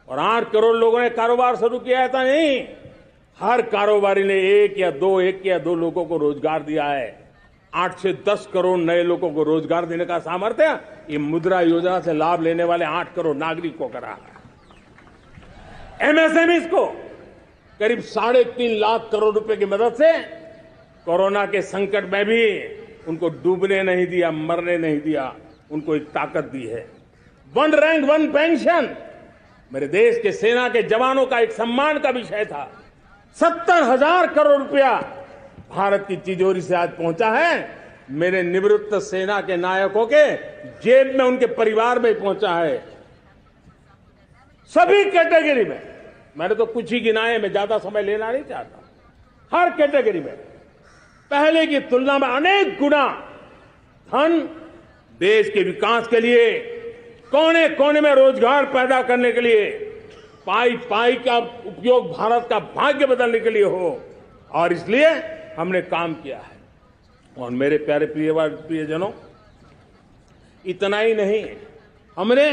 और 8 करोड़ लोगों ने कारोबार शुरू किया है तो नहीं, हर कारोबारी ने एक या दो लोगों को रोजगार दिया है। 8 से 10 करोड़ नए लोगों को रोजगार देने का सामर्थ्य ये मुद्रा योजना से लाभ लेने वाले 8 करोड़ नागरिकों का रहा है। एमएसएमई को करीब 3.5 लाख करोड़ रुपए की मदद से कोरोना के संकट में भी उनको डूबने नहीं दिया, मरने नहीं दिया, उनको एक ताकत दी है। 1 रैंक 1 पेंशन मेरे देश के सेना के जवानों का एक सम्मान का विषय था। 70,000 करोड़ रुपया भारत की तिजोरी से आज पहुंचा है, मेरे निवृत्त सेना के नायकों के जेब में, उनके परिवार में पहुंचा है। सभी कैटेगरी में, मैंने तो कुछ ही गिनाए, मैं ज्यादा समय लेना नहीं चाहता। हर कैटेगरी में पहले की तुलना में अनेक गुना धन देश के विकास के लिए, कोने कोने में रोजगार पैदा करने के लिए, पाई पाई का उपयोग भारत का भाग्य बदलने के लिए हो, और इसलिए हमने काम किया है। और मेरे प्यारे प्रियजनों, इतना ही नहीं, हमने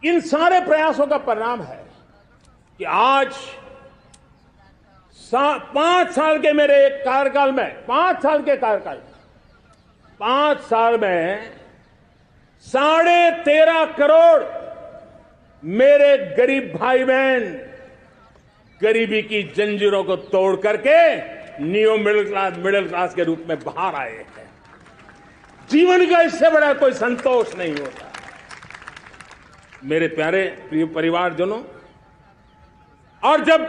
इन सारे प्रयासों का परिणाम है कि आज 5 साल के मेरे कार्यकाल में, 5 साल के कार्यकाल में, 5 साल में 13.5 करोड़ मेरे गरीब भाई बहन गरीबी की जंजीरों को तोड़ करके नियो मिडिल क्लास के रूप में बाहर आए हैं। जीवन का इससे बड़ा कोई संतोष नहीं होता। मेरे प्यारे प्रिय परिवारजनों, और जब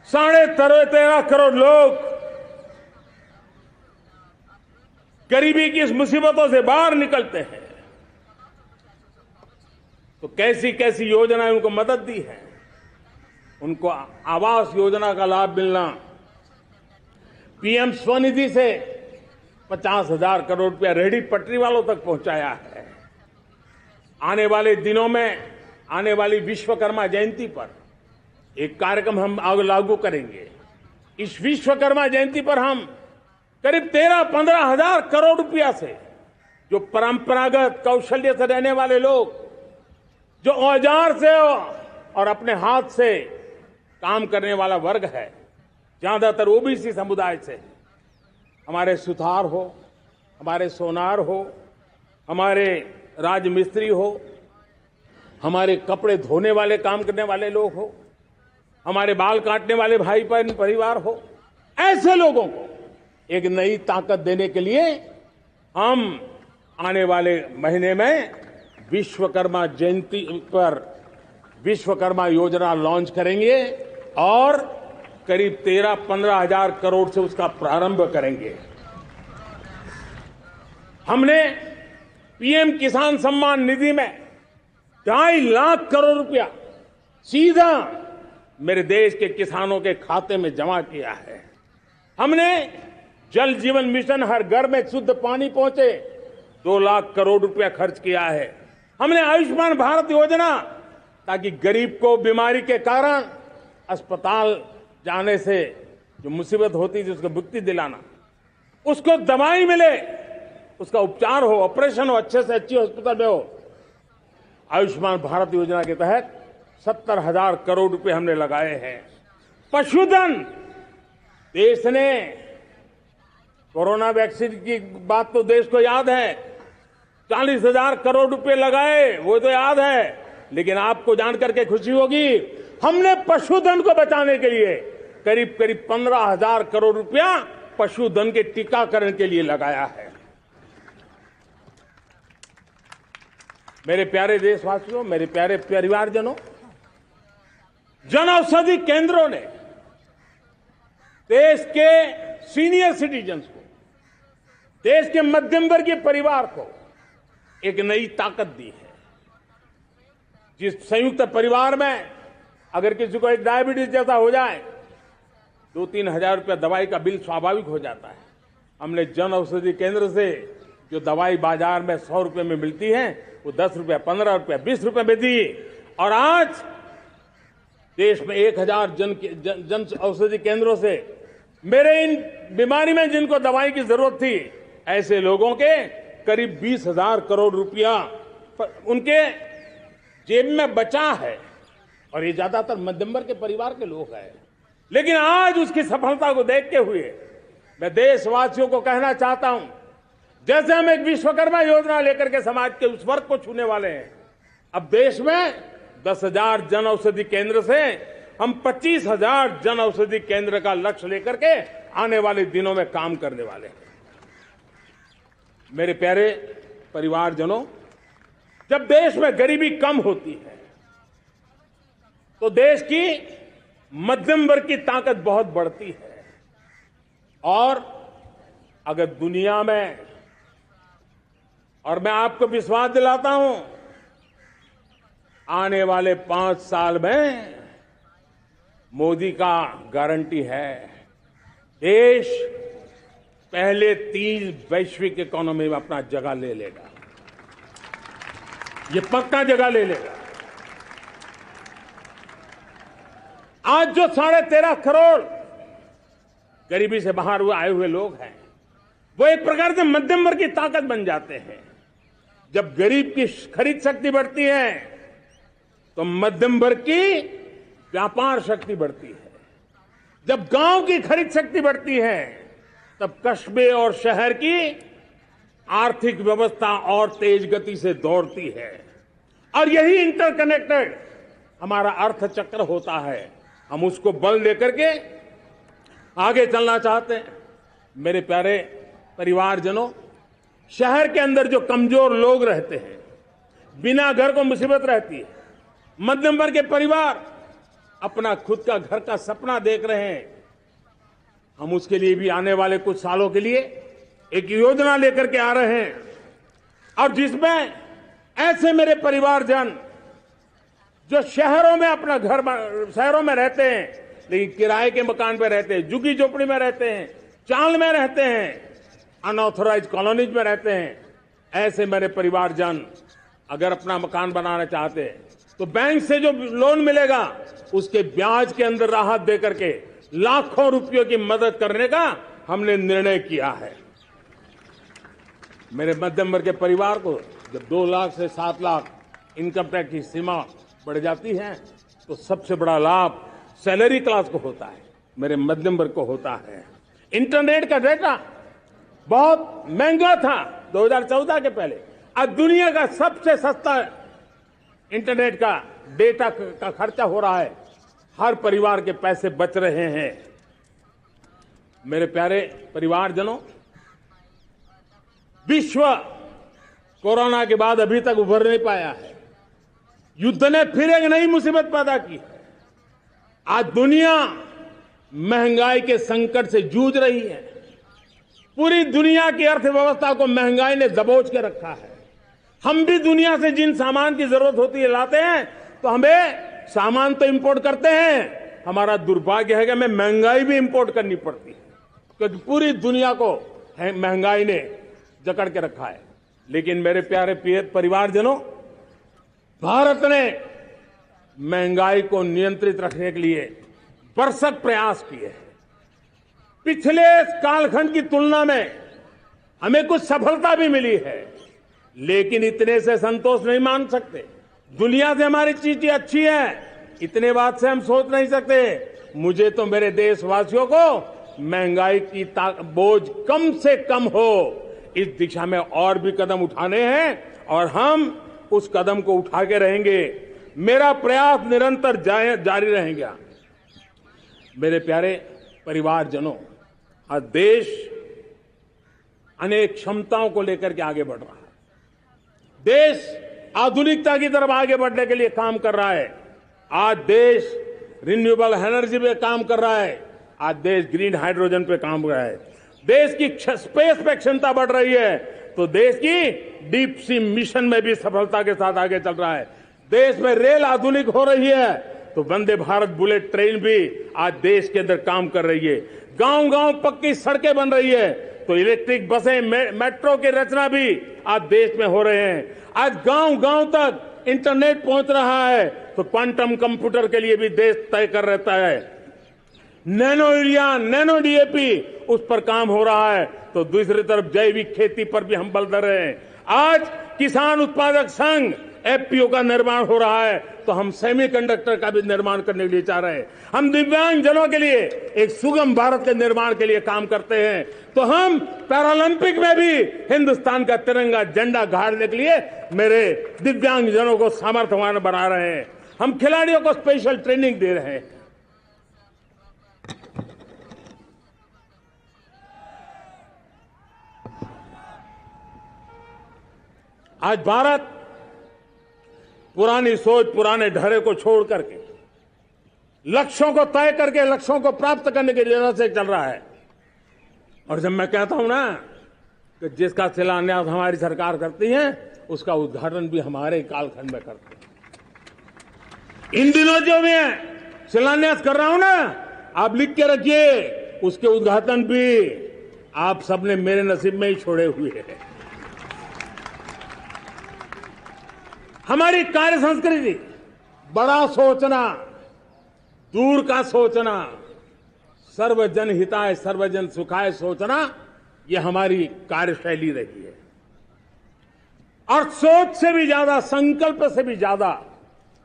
13.5 करोड़ लोग गरीबी की इस मुसीबतों से बाहर निकलते हैं, तो कैसी कैसी योजनाएं उनको मदद दी है। उनको आवास योजना का लाभ मिलना, पीएम स्वनिधि से 50,000 करोड़ रुपया रेहड़ी पटरी वालों तक पहुंचाया है। आने वाले दिनों में, आने वाली विश्वकर्मा जयंती पर एक कार्यक्रम हम लागू करेंगे। इस विश्वकर्मा जयंती पर हम करीब 13-15 हजार करोड़ रुपया से, जो परंपरागत कौशल्य से रहने वाले लोग, जो औजार से और अपने हाथ से काम करने वाला वर्ग है, ज्यादातर ओबीसी समुदाय से, हमारे सुथार हो, हमारे सोनार हो, हमारे राजमिस्त्री हो, हमारे कपड़े धोने वाले काम करने वाले लोग हो, हमारे बाल काटने वाले भाई बहन परिवार हो, ऐसे लोगों को एक नई ताकत देने के लिए हम आने वाले महीने में विश्वकर्मा जयंती पर विश्वकर्मा योजना लॉन्च करेंगे और करीब 13-15 हजार करोड़ से उसका प्रारंभ करेंगे। हमने पीएम किसान सम्मान निधि में 2.5 लाख करोड़ रुपया सीधा मेरे देश के किसानों के खाते में जमा किया है। हमने जल जीवन मिशन, हर घर में शुद्ध पानी पहुंचे, 2 लाख करोड़ रुपया खर्च किया है। हमने आयुष्मान भारत योजना, ताकि गरीब को बीमारी के कारण अस्पताल जाने से जो मुसीबत होती थी उसको मुक्ति दिलाना, उसको दवाई मिले, उसका उपचार हो, ऑपरेशन हो, अच्छे से अच्छी हॉस्पिटल में हो। आयुष्मान भारत योजना के तहत 70,000 करोड़ रुपए हमने लगाए हैं। पशुधन, देश ने कोरोना वैक्सीन की बात तो देश को याद है, 40,000 करोड़ रुपए लगाए, वो तो याद है। लेकिन आपको जानकर के खुशी होगी, हमने पशुधन को बचाने के लिए करीब करीब 15,000 करोड़ रुपया पशुधन के टीकाकरण के लिए लगाया है। मेरे प्यारे देशवासियों, मेरे प्यारे परिवारजनों, जन औषधि केंद्रों ने देश के सीनियर सिटीजन्स को, देश के मध्यम वर्गीय परिवार को एक नई ताकत दी है। जिस संयुक्त परिवार में अगर किसी को एक डायबिटीज जैसा हो जाए, 2-3 हजार रुपया दवाई का बिल स्वाभाविक हो जाता है। हमने जन औषधि केंद्र से जो दवाई बाजार में 100 रुपए में मिलती है, वो 10 रुपया, 15 रुपया, 20 रुपए में दी। और आज देश में 1000 जन औषधि केंद्रों से मेरे इन बीमारी में जिनको दवाई की जरूरत थी, ऐसे लोगों के करीब 20,000 करोड़ रुपया उनके जेब में बचा है। और ये ज्यादातर मध्यम वर्ग के परिवार के लोग हैं। लेकिन आज उसकी सफलता को देखते हुए मैं देशवासियों को कहना चाहता हूं, जैसे हम एक विश्वकर्मा योजना लेकर के समाज के उस वर्ग को छूने वाले हैं, अब देश में 10,000 जन औषधि केंद्र से हम 25,000 जन औषधि केंद्र का लक्ष्य लेकर के आने वाले दिनों में काम करने वाले हैं। मेरे प्यारे परिवारजनों, जब देश में गरीबी कम होती है तो देश की मध्यम वर्ग की ताकत बहुत बढ़ती है। और अगर दुनिया में, और मैं आपको विश्वास दिलाता हूं, आने वाले 5 साल में मोदी का गारंटी है, देश पहले 3 वैश्विक इकोनॉमी में अपना जगह ले लेगा। ये पक्का जगह ले लेगा। आज जो 13.5 करोड़ गरीबी से बाहर आए हुए लोग हैं, वो एक प्रकार से मध्यम वर्ग की ताकत बन जाते हैं। जब गरीब की खरीद शक्ति बढ़ती है तो मध्यम वर्ग की व्यापार शक्ति बढ़ती है। जब गांव की खरीद शक्ति बढ़ती है तब कस्बे और शहर की आर्थिक व्यवस्था और तेज गति से दौड़ती है। और यही इंटरकनेक्टेड हमारा अर्थचक्र होता है। हम उसको बल देकर के आगे चलना चाहते हैं। मेरे प्यारे परिवारजनों, शहर के अंदर जो कमजोर लोग रहते हैं, बिना घर को मुसीबत रहती है, मध्यम वर्ग के परिवार अपना खुद का घर का सपना देख रहे हैं, हम उसके लिए भी आने वाले कुछ सालों के लिए एक योजना लेकर के आ रहे हैं। और जिसमें ऐसे मेरे परिवारजन जो शहरों में अपना घर, शहरों में रहते हैं लेकिन किराए के मकान पे रहते हैं, झुग्गी झोपड़ी में रहते हैं, चाल में रहते हैं, अनऑथराइज्ड कॉलोनीज में रहते हैं, ऐसे मेरे परिवारजन अगर अपना मकान बनाना चाहते हैं तो बैंक से जो लोन मिलेगा उसके ब्याज के अंदर राहत देकर के लाखों रुपयों की मदद करने का हमने निर्णय किया है। मेरे मध्यम वर्ग के परिवार को जब 2 लाख से 7 लाख इनकम टैक्स की सीमा बढ़ जाती है तो सबसे बड़ा लाभ सैलरी क्लास को होता है, मेरे मध्यम वर्ग को होता है। इंटरनेट का डेटा बहुत महंगा था 2014 के पहले, आज दुनिया का सबसे सस्ता इंटरनेट का डेटा का खर्चा हो रहा है। हर परिवार के पैसे बच रहे हैं। मेरे प्यारे परिवारजनों, विश्व कोरोना के बाद अभी तक उभर नहीं पाया है। युद्ध ने फिर एक नई मुसीबत पैदा की है। आज दुनिया महंगाई के संकट से जूझ रही है। पूरी दुनिया की अर्थव्यवस्था को महंगाई ने दबोच के रखा है। हम भी दुनिया से जिन सामान की जरूरत होती है लाते हैं, तो हमें सामान तो इंपोर्ट करते हैं। हमारा दुर्भाग्य है कि हमें महंगाई भी इंपोर्ट करनी पड़ती है, क्योंकि पूरी दुनिया को महंगाई ने जकड़ के रखा है। लेकिन मेरे प्यारे परिवारजनों, भारत ने महंगाई को नियंत्रित रखने के लिए भरसक प्रयास किए हैं। पिछले कालखंड की तुलना में हमें कुछ सफलता भी मिली है, लेकिन इतने से संतोष नहीं मान सकते। दुनिया से हमारी चीजें अच्छी है, इतने बात से हम सोच नहीं सकते। मुझे तो मेरे देशवासियों को महंगाई की बोझ कम से कम हो, इस दिशा में और भी कदम उठाने हैं और हम उस कदम को उठा के रहेंगे। मेरा प्रयास निरंतर जारी रहेगा। मेरे प्यारे परिवारजनों, आज देश अनेक क्षमताओं को लेकर के आगे बढ़ रहा है। देश आधुनिकता की तरफ आगे बढ़ने के लिए काम कर रहा है। आज देश रिन्यूएबल एनर्जी पे काम कर रहा है। आज देश ग्रीन हाइड्रोजन पे काम कर रहा है। देश की स्पेस पे क्षमता बढ़ रही है, तो देश की डीप सी मिशन में भी सफलता के साथ आगे चल रहा है। देश में रेल आधुनिक हो रही है, तो वंदे भारत बुलेट ट्रेन भी आज देश के अंदर काम कर रही है। गांव गांव पक्की सड़कें बन रही है, तो इलेक्ट्रिक बसें, मेट्रो की रचना भी आज देश में हो रहे हैं। आज गांव गांव तक इंटरनेट पहुंच रहा है, तो क्वांटम कंप्यूटर के लिए भी देश तय कर रहता है। नैनो यूरिया, नैनो डीएपी, उस पर काम हो रहा है, तो दूसरी तरफ जैविक खेती पर भी हम बल दे रहे हैं। आज किसान उत्पादक संघ एफपीओ का निर्माण हो रहा है, तो हम सेमीकंडक्टर का भी निर्माण करने के लिए चाह रहे हैं। हम दिव्यांग जनों के लिए एक सुगम भारत के निर्माण के लिए काम करते हैं, तो हम पैरालंपिक में भी हिंदुस्तान का तिरंगा झंडा गाड़ने के लिए मेरे दिव्यांग जनों को सामर्थ्यवान बना रहे हैं। हम खिलाड़ियों को स्पेशल ट्रेनिंग दे रहे हैं। आज भारत पुरानी सोच, पुराने ढर्रे को छोड़ करके लक्ष्यों को तय करके लक्ष्यों को प्राप्त करने की योजना से चल रहा है। और जब मैं कहता हूं ना कि जिसका शिलान्यास हमारी सरकार करती है, उसका उद्घाटन भी हमारे कालखंड में करते हैं। इन दिनों जो मैं शिलान्यास कर रहा हूं ना, आप लिख के रखिए, उसके उद्घाटन भी आप सबने मेरे नसीब में ही छोड़े हुए हैं। हमारी कार्य संस्कृति बड़ा सोचना, दूर का सोचना, सर्वजन हिताय सर्वजन सुखाय सोचना, यह हमारी कार्यशैली रही है। और सोच से भी ज्यादा, संकल्प से भी ज्यादा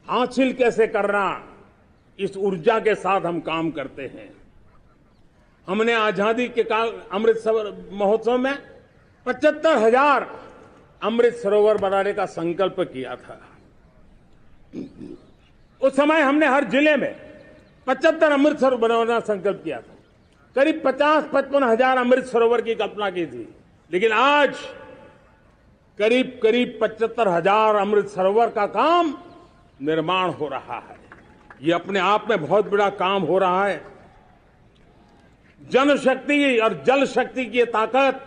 हासिल कैसे करना, इस ऊर्जा के साथ हम काम करते हैं। हमने आजादी के काल अमृत महोत्सव में 75,000 अमृत सरोवर बनाने का संकल्प किया था। उस समय हमने हर जिले में 75 अमृत सरोवर बनाने का संकल्प किया था। करीब 50-55 हजार अमृत सरोवर की कल्पना की थी, लेकिन आज करीब 75,000 अमृत सरोवर का काम निर्माण हो रहा है। ये अपने आप में बहुत बड़ा काम हो रहा है। जनशक्ति और जल शक्ति की ताकत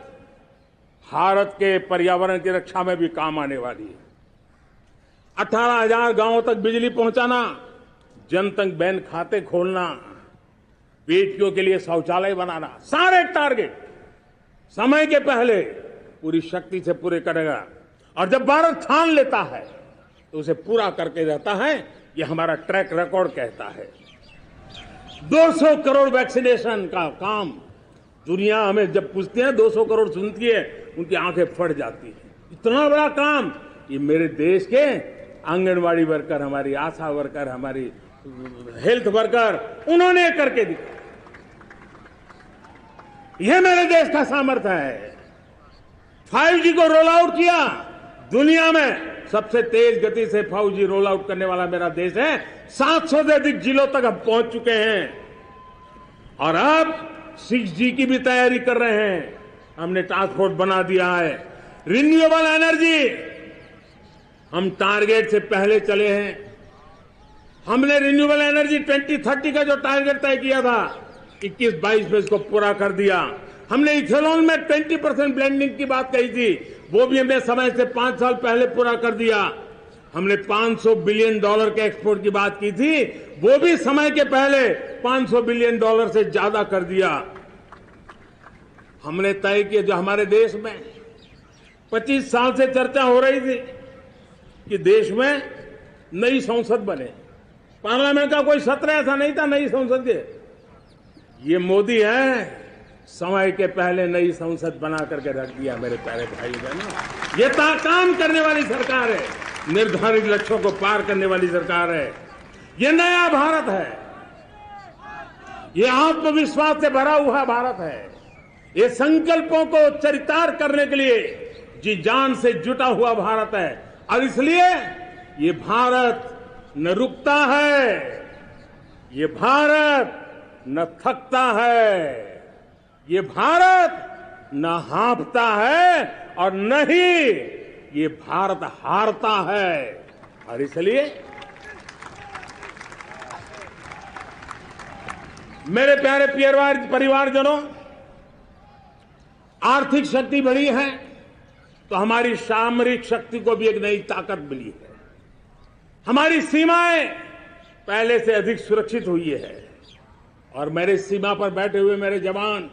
भारत के पर्यावरण की रक्षा में भी काम आने वाली है। 18,000 गांवों तक बिजली पहुंचाना, जनधन बैंक खाते खोलना, बेटियों के लिए शौचालय बनाना, सारे टारगेट समय के पहले पूरी शक्ति से पूरे करेगा। और जब भारत ठान लेता है तो उसे पूरा करके रहता है। ये हमारा ट्रैक रिकॉर्ड कहता है। 200 करोड़ वैक्सीनेशन का काम, दुनिया हमें जब पूछती है 200 करोड़ सुनती है, उनकी आंखें फट जाती है। इतना बड़ा काम ये मेरे देश के आंगनवाड़ी वर्कर, हमारी आशा वर्कर, हमारी हेल्थ वर्कर, उन्होंने करके दिखा। यह मेरे देश का सामर्थ्य है। 5G को रोल आउट किया, दुनिया में सबसे तेज गति से 5G रोल आउट करने वाला मेरा देश है। 700 से अधिक जिलों तक हम पहुंच चुके हैं और अब 6G की भी तैयारी कर रहे हैं। हमने टास्क फोर्स बना दिया है। रिन्यूएबल एनर्जी, हम टारगेट से पहले चले हैं। हमने रिन्यूएबल एनर्जी 2030 का जो टारगेट तय किया था, 21-22 में इसको पूरा कर दिया। हमने इथेनॉल में 20% ब्लेंडिंग की बात कही थी, वो भी हमने समय से 5 साल पहले पूरा कर दिया। हमने $500 बिलियन के एक्सपोर्ट की बात की थी, वो भी समय के पहले $500 बिलियन से ज्यादा कर दिया। हमने तय किया, जो हमारे देश में 25 साल से चर्चा हो रही थी कि देश में नई संसद बने, पार्लियामेंट का कोई सत्र ऐसा नहीं था नई संसद के। ये मोदी है, समय के पहले नई संसद बना करके रख दिया। मेरे प्यारे भाई बहनों, ये काम करने वाली सरकार है, निर्धारित लक्ष्यों को पार करने वाली सरकार है। ये नया भारत है, ये आत्मविश्वास से भरा हुआ भारत है, ये संकल्पों को चरितार्थ करने के लिए जी जान से जुटा हुआ भारत है। और इसलिए ये भारत न रुकता है, ये भारत न थकता है, ये भारत न हाँफता है और न ही ये भारत हारता है। और इसलिए मेरे प्यारे परिवारजनों, आर्थिक शक्ति बढ़ी है तो हमारी सामरिक शक्ति को भी एक नई ताकत मिली है। हमारी सीमाएं पहले से अधिक सुरक्षित हुई है और मेरे सीमा पर बैठे हुए मेरे जवान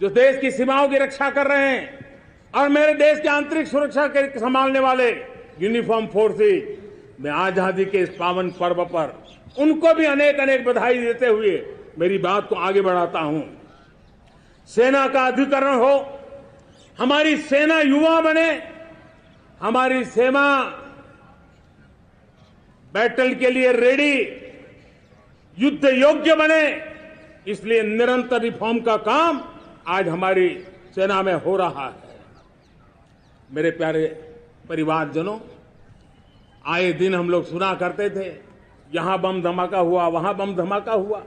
जो देश की सीमाओं की रक्षा कर रहे हैं और मेरे देश की आंतरिक सुरक्षा के संभालने वाले यूनिफॉर्म फोर्सेज, मैं आजादी के इस पावन पर्व पर उनको भी अनेक अनेक बधाई देते हुए मेरी बात को आगे बढ़ाता हूं। सेना का अधिकरण हो, हमारी सेना युवा बने, हमारी सेना बैटल के लिए रेडी, युद्ध योग्य बने, इसलिए निरंतर रिफॉर्म का काम आज हमारी सेना में हो रहा है। मेरे प्यारे परिवारजनों, आए दिन हम लोग सुना करते थे, यहां बम धमाका हुआ, वहां बम धमाका हुआ,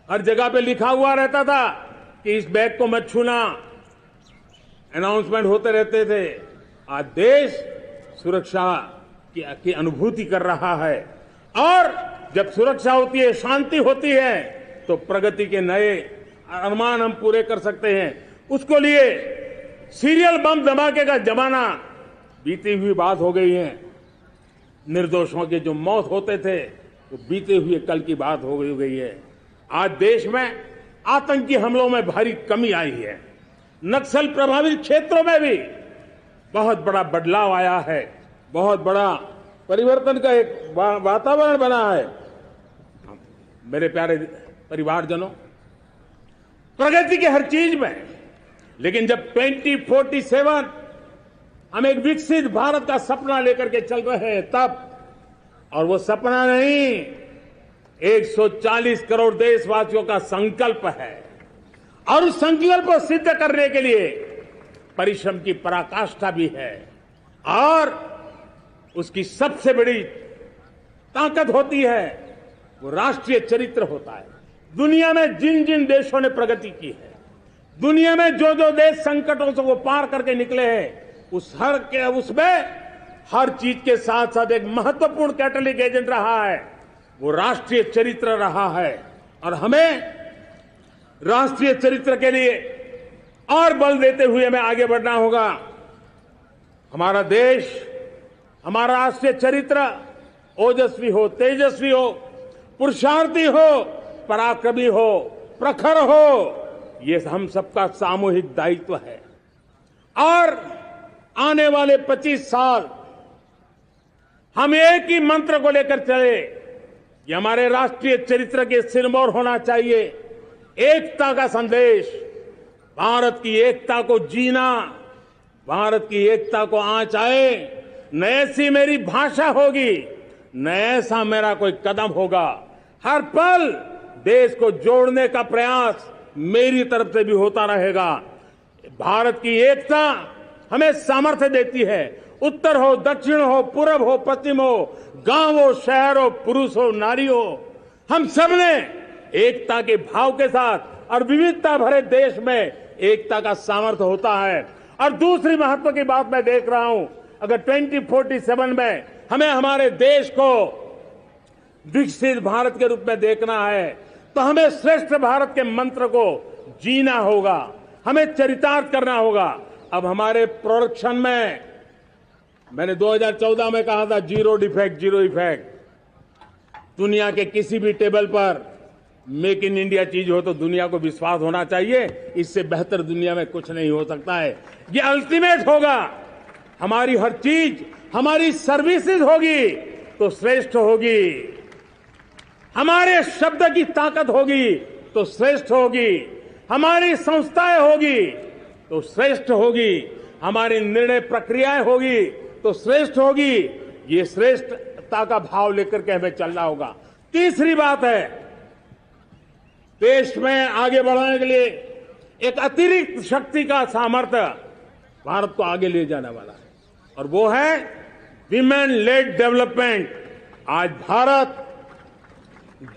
हर जगह पे लिखा हुआ रहता था कि इस बैग को मत छूना, अनाउंसमेंट होते रहते थे। आज देश सुरक्षा की अनुभूति कर रहा है और जब सुरक्षा होती है, शांति होती है, तो प्रगति के नए अरमान हम पूरे कर सकते हैं। उसको लिए सीरियल बम धमाके का जमाना बीती हुई बात हो गई है। निर्दोषों के जो मौत होते थे वो बीते हुए कल की बात हो गई है। आज देश में आतंकी हमलों में भारी कमी आई है। नक्सल प्रभावित क्षेत्रों में भी बहुत बड़ा बदलाव आया है, बहुत बड़ा परिवर्तन का एक वातावरण बना है। मेरे प्यारे परिवारजनों, प्रगति के हर चीज में, लेकिन जब 2047 हम एक विकसित भारत का सपना लेकर के चल रहे हैं तब, और वो सपना नहीं, 140 करोड़ देशवासियों का संकल्प है और उस संकल्प को सिद्ध करने के लिए परिश्रम की पराकाष्ठा भी है। और उसकी सबसे बड़ी ताकत होती है वो राष्ट्रीय चरित्र होता है। दुनिया में जिन जिन देशों ने प्रगति की है, दुनिया में जो जो देश संकटों से वो पार करके निकले हैं, उसमें हर चीज के साथ साथ एक महत्वपूर्ण कैटलिक एजेंट रहा है, वो राष्ट्रीय चरित्र रहा है। और हमें राष्ट्रीय चरित्र के लिए और बल देते हुए हमें आगे बढ़ना होगा। हमारा देश, हमारा राष्ट्रीय चरित्र ओजस्वी हो, तेजस्वी हो, पुरुषार्थी हो, पराक्रमी हो, प्रखर हो, ये हम सबका सामूहिक दायित्व है। और आने वाले 25 साल हम एक ही मंत्र को लेकर चले, ये हमारे राष्ट्रीय चरित्र के सिरमौर होना चाहिए, एकता का संदेश। भारत की एकता को जीना, भारत की एकता को आंच आए, न ऐसी मेरी भाषा होगी, न ऐसा मेरा कोई कदम होगा। हर पल देश को जोड़ने का प्रयास मेरी तरफ से भी होता रहेगा। भारत की एकता हमें सामर्थ्य देती है। उत्तर हो, दक्षिण हो, पूर्व हो, पश्चिम हो, गांव हो, शहर हो, पुरुष हो, नारी हो, हम सब ने एकता के भाव के साथ और विविधता भरे देश में एकता का सामर्थ्य होता है। और दूसरी महत्व की बात मैं देख रहा हूं, अगर 2047 में हमें हमारे देश को विकसित भारत के रूप में देखना है तो हमें श्रेष्ठ भारत के मंत्र को जीना होगा, हमें चरितार्थ करना होगा। अब हमारे प्रोडक्शन में, मैंने 2014 में कहा था जीरो डिफेक्ट, जीरो इफेक्ट। दुनिया के किसी भी टेबल पर मेक इन इंडिया चीज हो तो दुनिया को विश्वास होना चाहिए, इससे बेहतर दुनिया में कुछ नहीं हो सकता है। ये अल्टीमेट होगा। हमारी हर चीज, हमारी सर्विसेज होगी तो श्रेष्ठ होगी, हमारे शब्द की ताकत होगी तो श्रेष्ठ होगी, हमारी संस्थाएं होगी तो श्रेष्ठ होगी, हमारी निर्णय प्रक्रियाएं होगी तो श्रेष्ठ होगी। ये श्रेष्ठता का भाव लेकर के हमें चलना होगा। तीसरी बात है, देश में आगे बढ़ाने के लिए एक अतिरिक्त शक्ति का सामर्थ्य भारत को आगे ले जाने वाला है और वो है विमेन लेड डेवलपमेंट। आज भारत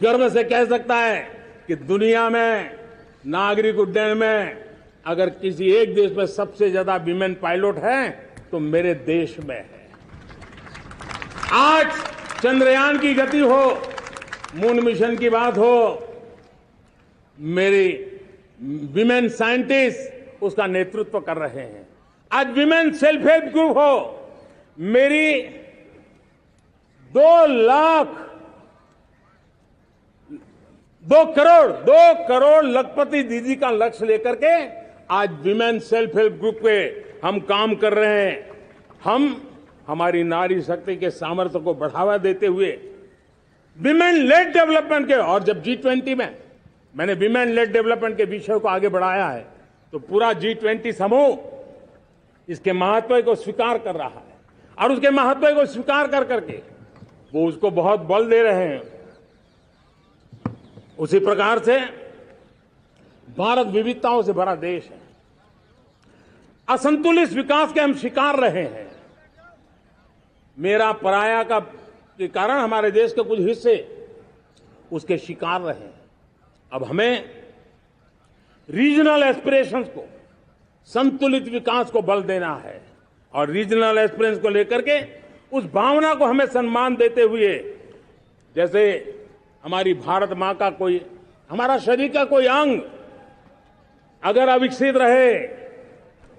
गर्व से कह सकता है कि दुनिया में नागरिक उड्डयन में अगर किसी एक देश में सबसे ज्यादा विमेन पायलट हैं तो मेरे देश में है। आज चंद्रयान की गति हो, मून मिशन की बात हो, मेरी विमेन साइंटिस्ट उसका नेतृत्व कर रहे हैं। आज विमेन सेल्फ हेल्प ग्रुप हो, मेरी 2 करोड़ लखपति दीदी का लक्ष्य लेकर के आज विमेन सेल्फ हेल्प ग्रुप पे हम काम कर रहे हैं। हमारी नारी शक्ति के सामर्थ्य को बढ़ावा देते हुए विमेन लेड डेवलपमेंट के, और जब G20 में मैंने विमेन लेड डेवलपमेंट के विषय को आगे बढ़ाया है तो पूरा G20 समूह इसके महत्व को स्वीकार कर रहा है और उसके महत्व को स्वीकार कर करके वो उसको बहुत बल दे रहे हैं। उसी प्रकार से भारत विविधताओं से भरा देश है। असंतुलित विकास के हम शिकार रहे हैं। मेरा पराया का के कारण हमारे देश के कुछ हिस्से उसके शिकार रहे हैं। अब हमें रीजनल एस्पिरेशंस को, संतुलित विकास को बल देना है और रीजनल एस्पिरेशंस को लेकर के उस भावना को हमें सम्मान देते हुए, जैसे हमारी भारत मां का कोई, हमारा शरीर का कोई अंग अगर अविकसित रहे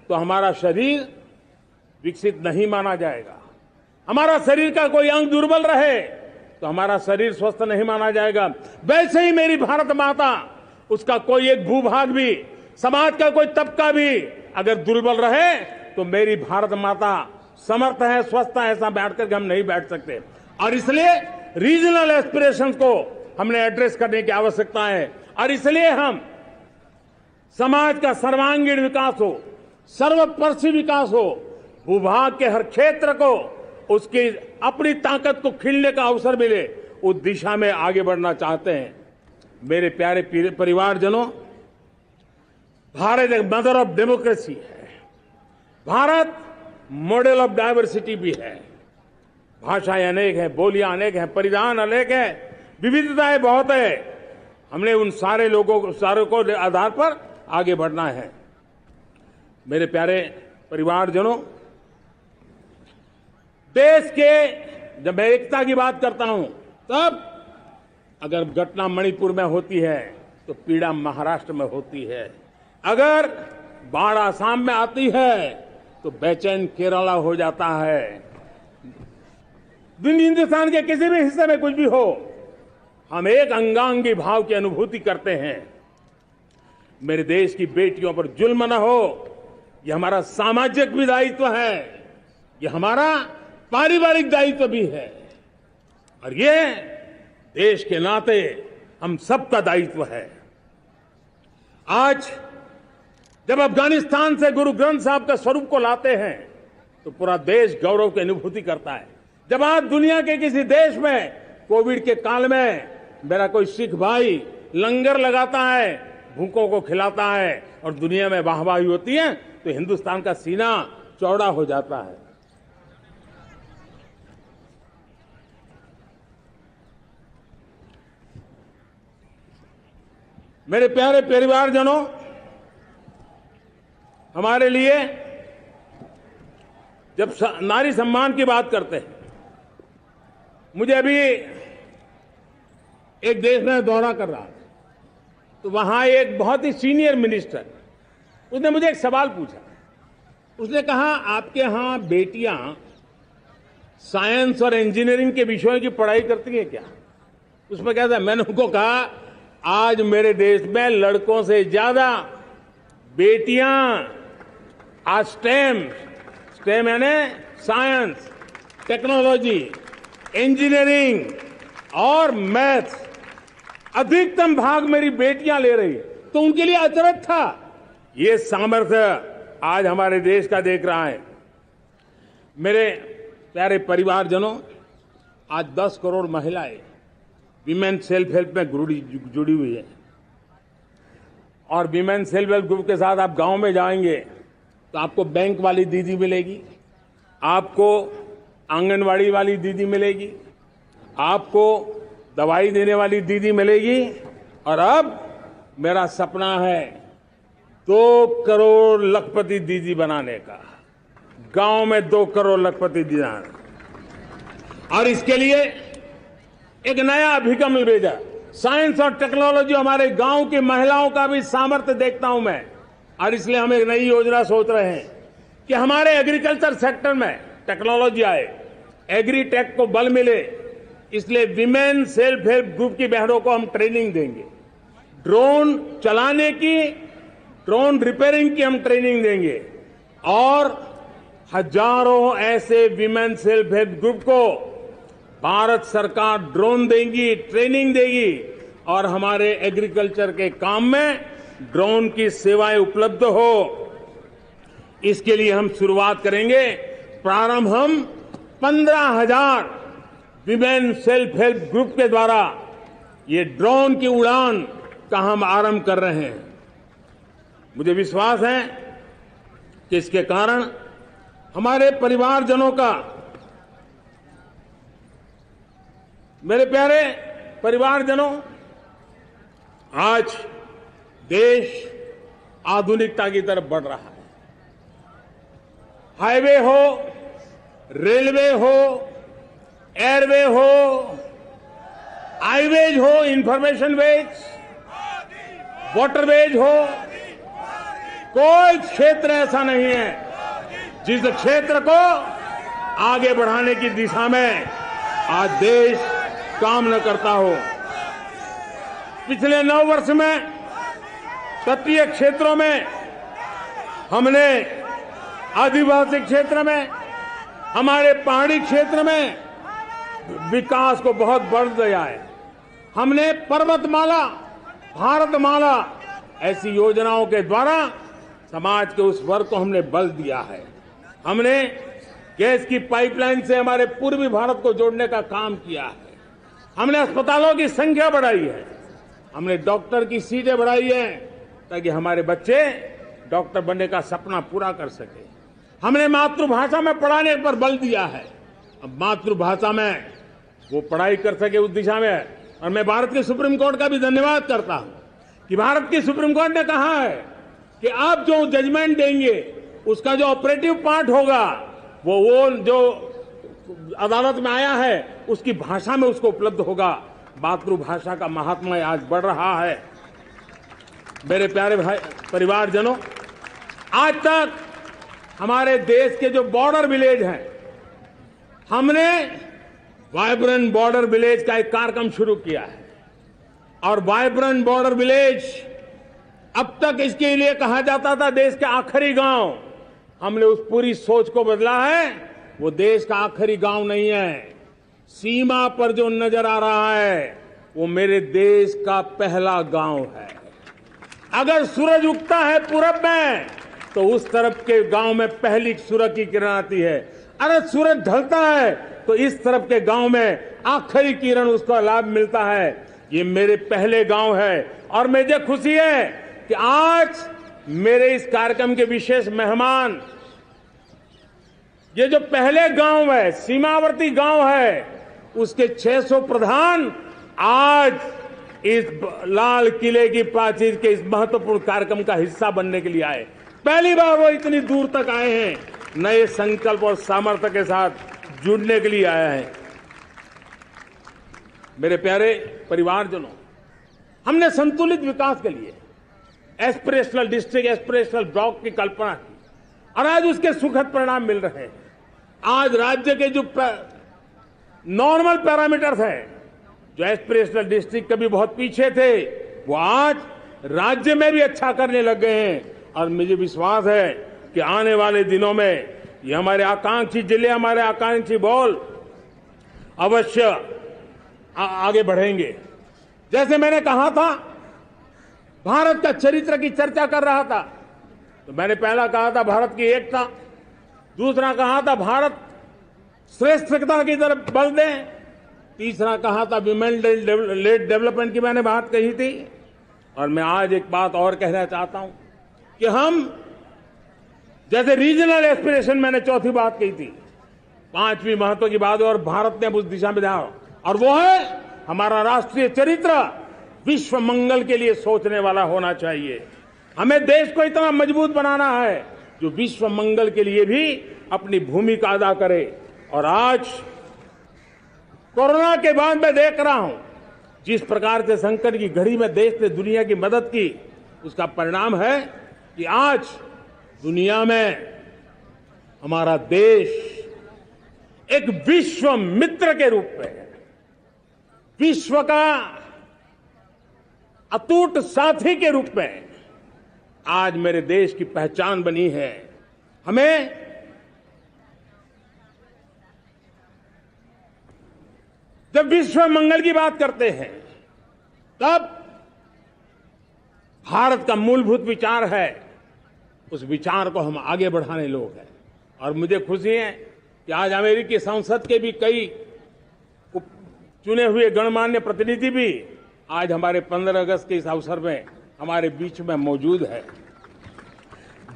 तो हमारा शरीर विकसित नहीं माना जाएगा। हमारा शरीर का कोई अंग दुर्बल रहे तो हमारा शरीर स्वस्थ नहीं माना जाएगा। वैसे ही मेरी भारत माता, उसका कोई एक भूभाग भी, समाज का कोई तबका भी अगर दुर्बल रहे तो मेरी भारत माता समर्थ है, स्वस्थ है, ऐसा बैठ करके हम नहीं बैठ सकते। और इसलिए रीजनल एस्पिरेशंस को हमने एड्रेस करने की आवश्यकता है और इसलिए हम समाज का सर्वांगीण विकास हो, सर्वस्पर्शी विकास हो, भूभाग के हर क्षेत्र को उसकी अपनी ताकत को खिलने का अवसर मिले, उस दिशा में आगे बढ़ना चाहते हैं। मेरे प्यारे परिवारजनों, भारत एक मदर ऑफ डेमोक्रेसी है। भारत मॉडल ऑफ डाइवर्सिटी भी है। भाषाएं अनेक हैं, बोलियां अनेक हैं, परिधान अनेक हैं, विविधताएं बहुत है। हमने उन सारे लोगों को आधार पर आगे बढ़ना है। मेरे प्यारे परिवारजनों, देश के जब मैं एकता की बात करता हूं तब अगर घटना मणिपुर में होती है तो पीड़ा महाराष्ट्र में होती है, अगर बाढ़ आसाम में आती है तो बेचैन केरला हो जाता है। हिंदुस्तान के किसी भी हिस्से में कुछ भी हो, हम एक अंगांगी भाव की अनुभूति करते हैं। मेरे देश की बेटियों पर जुल्म न हो, यह हमारा सामाजिक भी दायित्व है, यह हमारा पारिवारिक दायित्व भी है और ये देश के नाते हम सबका दायित्व है। आज जब अफगानिस्तान से गुरु ग्रंथ साहब के स्वरूप को लाते हैं तो पूरा देश गौरव की अनुभूति करता है। जब आज दुनिया के किसी देश में कोविड के काल में मेरा कोई सिख भाई लंगर लगाता है, भूखों को खिलाता है और दुनिया में वाहवाही होती है तो हिंदुस्तान का सीना चौड़ा हो जाता है। मेरे प्यारे परिवारजनों, हमारे लिए जब नारी सम्मान की बात करते हैं, मुझे अभी एक देश में दौरा कर रहा था तो वहां एक बहुत ही सीनियर मिनिस्टर, उसने मुझे एक सवाल पूछा। उसने कहा, आपके यहां बेटियां साइंस और इंजीनियरिंग के विषयों की पढ़ाई करती हैं क्या? उसमें क्या था, मैंने उनको कहा, आज मेरे देश में लड़कों से ज्यादा बेटियां आज स्टेम यानी साइंस, टेक्नोलॉजी, इंजीनियरिंग और मैथ्स, अधिकतम भाग मेरी बेटियां ले रही है। तो उनके लिए अचरज था। ये सामर्थ्य आज हमारे देश का देख रहा है। मेरे प्यारे परिवारजनों, आज 10 करोड़ महिलाएं विमेन सेल्फ हेल्प में जुड़ी हुई है। और विमेन सेल्फ हेल्प ग्रुप के साथ आप गांव में जाएंगे तो आपको बैंक वाली दीदी मिलेगी, आपको आंगनवाड़ी वाली दीदी मिलेगी, आपको दवाई देने वाली दीदी मिलेगी। और अब मेरा सपना है 2 करोड़ लखपति दीदी बनाने का, गांव में 2 करोड़ लखपति दीदी। और इसके लिए एक नया अभिगम भेजा। साइंस और टेक्नोलॉजी, हमारे गांव की महिलाओं का भी सामर्थ्य देखता हूं मैं, और इसलिए हम एक नई योजना सोच रहे हैं कि हमारे एग्रीकल्चर सेक्टर में टेक्नोलॉजी आए, एग्रीटेक को बल मिले। इसलिए विमेन सेल्फ हेल्प ग्रुप की बहनों को हम ट्रेनिंग देंगे, ड्रोन चलाने की, ड्रोन रिपेयरिंग की हम ट्रेनिंग देंगे, और हजारों ऐसे विमेन सेल्फ हेल्प ग्रुप को भारत सरकार ड्रोन देगी, ट्रेनिंग देगी, और हमारे एग्रीकल्चर के काम में ड्रोन की सेवाएं उपलब्ध हो। इसके लिए हम शुरुआत करेंगे। प्रारंभ हम 15,000 विमेन सेल्फ हेल्प ग्रुप के द्वारा ये ड्रोन की उड़ान का हम आरंभ कर रहे हैं। मुझे विश्वास है कि इसके कारण हमारे परिवारजनों का, मेरे प्यारे परिवारजनों, आज देश आधुनिकता की तरफ बढ़ रहा है। हाईवे हो, रेलवे हो, एयरवे हो, आईवेज हो, इंफॉर्मेशन वेज, वाटरवेज हो, कोई क्षेत्र ऐसा नहीं है जिस क्षेत्र को आगे बढ़ाने की दिशा में आज देश काम न करता हो। पिछले 9 वर्ष में तटीय क्षेत्रों में हमने, आदिवासी क्षेत्र में, हमारे पहाड़ी क्षेत्र में विकास को बहुत बढ़ दिया है। हमने पर्वतमाला, भारतमाला ऐसी योजनाओं के द्वारा समाज के उस वर्ग को हमने बल दिया है। हमने गैस की पाइपलाइन से हमारे पूर्वी भारत को जोड़ने का काम किया है। हमने अस्पतालों की संख्या बढ़ाई है, हमने डॉक्टर की सीटें बढ़ाई है ताकि हमारे बच्चे डॉक्टर बनने का सपना पूरा कर सके। हमने मातृभाषा में पढ़ाने पर बल दिया है, अब मातृभाषा में वो पढ़ाई कर सके उस दिशा में। और मैं भारत के सुप्रीम कोर्ट का भी धन्यवाद करता हूं कि भारत की सुप्रीम कोर्ट ने कहा है कि आप जो जजमेंट देंगे उसका जो ऑपरेटिव पार्ट होगा वो जो अदालत में आया है उसकी भाषा में उसको उपलब्ध होगा। मातृभाषा का महात्म्य आज बढ़ रहा है। मेरे प्यारे भाई परिवारजनों, आज तक हमारे देश के जो बॉर्डर विलेज हैं, हमने वाइब्रेंट बॉर्डर विलेज का एक कार्यक्रम शुरू किया है। और वाइब्रेंट बॉर्डर विलेज, अब तक इसके लिए कहा जाता था देश के आखिरी गांव, हमने उस पूरी सोच को बदला है। वो देश का आखिरी गांव नहीं है, सीमा पर जो नजर आ रहा है वो मेरे देश का पहला गांव है। अगर सूरज उगता है पूरब में तो उस तरफ के गांव में पहली सूरज की किरण आती है। अगर सूरज ढलता है तो इस तरफ के गांव में आखिरी किरण उसका लाभ मिलता है। ये मेरे पहले गांव है और मुझे खुशी है कि आज मेरे इस कार्यक्रम के विशेष मेहमान, ये जो पहले गांव है, सीमावर्ती गांव है, उसके 600 प्रधान आज इस लाल किले की प्राचीर के इस महत्वपूर्ण कार्यक्रम का हिस्सा बनने के लिए आए। पहली बार वो इतनी दूर तक आए हैं, नए संकल्प और सामर्थ्य के साथ जुड़ने के लिए आया है। मेरे प्यारे परिवारजनों, हमने संतुलित विकास के लिए एस्पिरेशनल डिस्ट्रिक्ट, एस्पिरेशनल ब्लॉक की कल्पना की और आज उसके सुखद परिणाम मिल रहे हैं। आज राज्य के जो नॉर्मल पैरामीटर्स हैं, जो एस्पिरेशनल डिस्ट्रिक्ट कभी बहुत पीछे थे, वो आज राज्य में भी अच्छा करने लग गए हैं। और मुझे विश्वास है कि आने वाले दिनों में ये हमारे आकांक्षी जिले, हमारे आकांक्षी बॉल अवश्य आगे बढ़ेंगे। जैसे मैंने कहा था, भारत का चरित्र की चर्चा कर रहा था, तो मैंने पहला कहा था भारत की एकता, दूसरा कहा था भारत श्रेष्ठता की तरफ बल दें, तीसरा कहा था विमेन लेड डेवलपमेंट की मैंने बात कही थी, और मैं आज एक बात और कहना चाहता हूं कि हम जैसे रीजनल एस्पिरेशन, मैंने चौथी बात कही थी, पांचवी महत्व की बात, और भारत ने उस दिशा में ध्यान, और वो है हमारा राष्ट्रीय चरित्र विश्व मंगल के लिए सोचने वाला होना चाहिए। हमें देश को इतना मजबूत बनाना है जो विश्व मंगल के लिए भी अपनी भूमिका अदा करे। और आज कोरोना के बाद मैं देख रहा हूं जिस प्रकार से संकट की घड़ी में देश ने दुनिया की मदद की, उसका परिणाम है कि आज दुनिया में हमारा देश एक विश्व मित्र के रूप में, विश्व का अटूट साथी के रूप में आज मेरे देश की पहचान बनी है। हमें जब विश्व मंगल की बात करते हैं तब भारत का मूलभूत विचार है, उस विचार को हम आगे बढ़ाने लोग हैं। और मुझे खुशी है कि आज अमेरिकी संसद के भी कई चुने हुए गणमान्य प्रतिनिधि भी आज हमारे 15 अगस्त के इस अवसर में हमारे बीच में मौजूद है।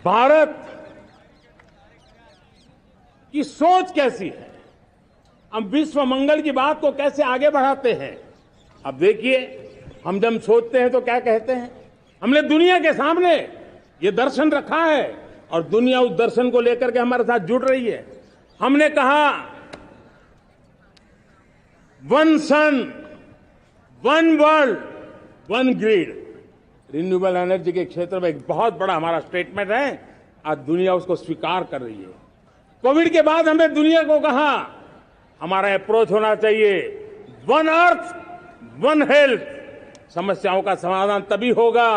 भारत की सोच कैसी है, हम विश्व मंगल की बात को कैसे आगे बढ़ाते हैं। अब देखिए, हम जब सोचते हैं तो क्या कहते हैं, हमने दुनिया के सामने ये दर्शन रखा है और दुनिया उस दर्शन को लेकर के हमारे साथ जुड़ रही है। हमने कहा one sun, one world, one grid. Renewable energy के क्षेत्र में एक बहुत बड़ा हमारा स्टेटमेंट है, आज दुनिया उसको स्वीकार कर रही है। कोविड के बाद हमने दुनिया को कहा हमारा अप्रोच होना चाहिए वन अर्थ, वन हेल्थ। समस्याओं का समाधान तभी होगा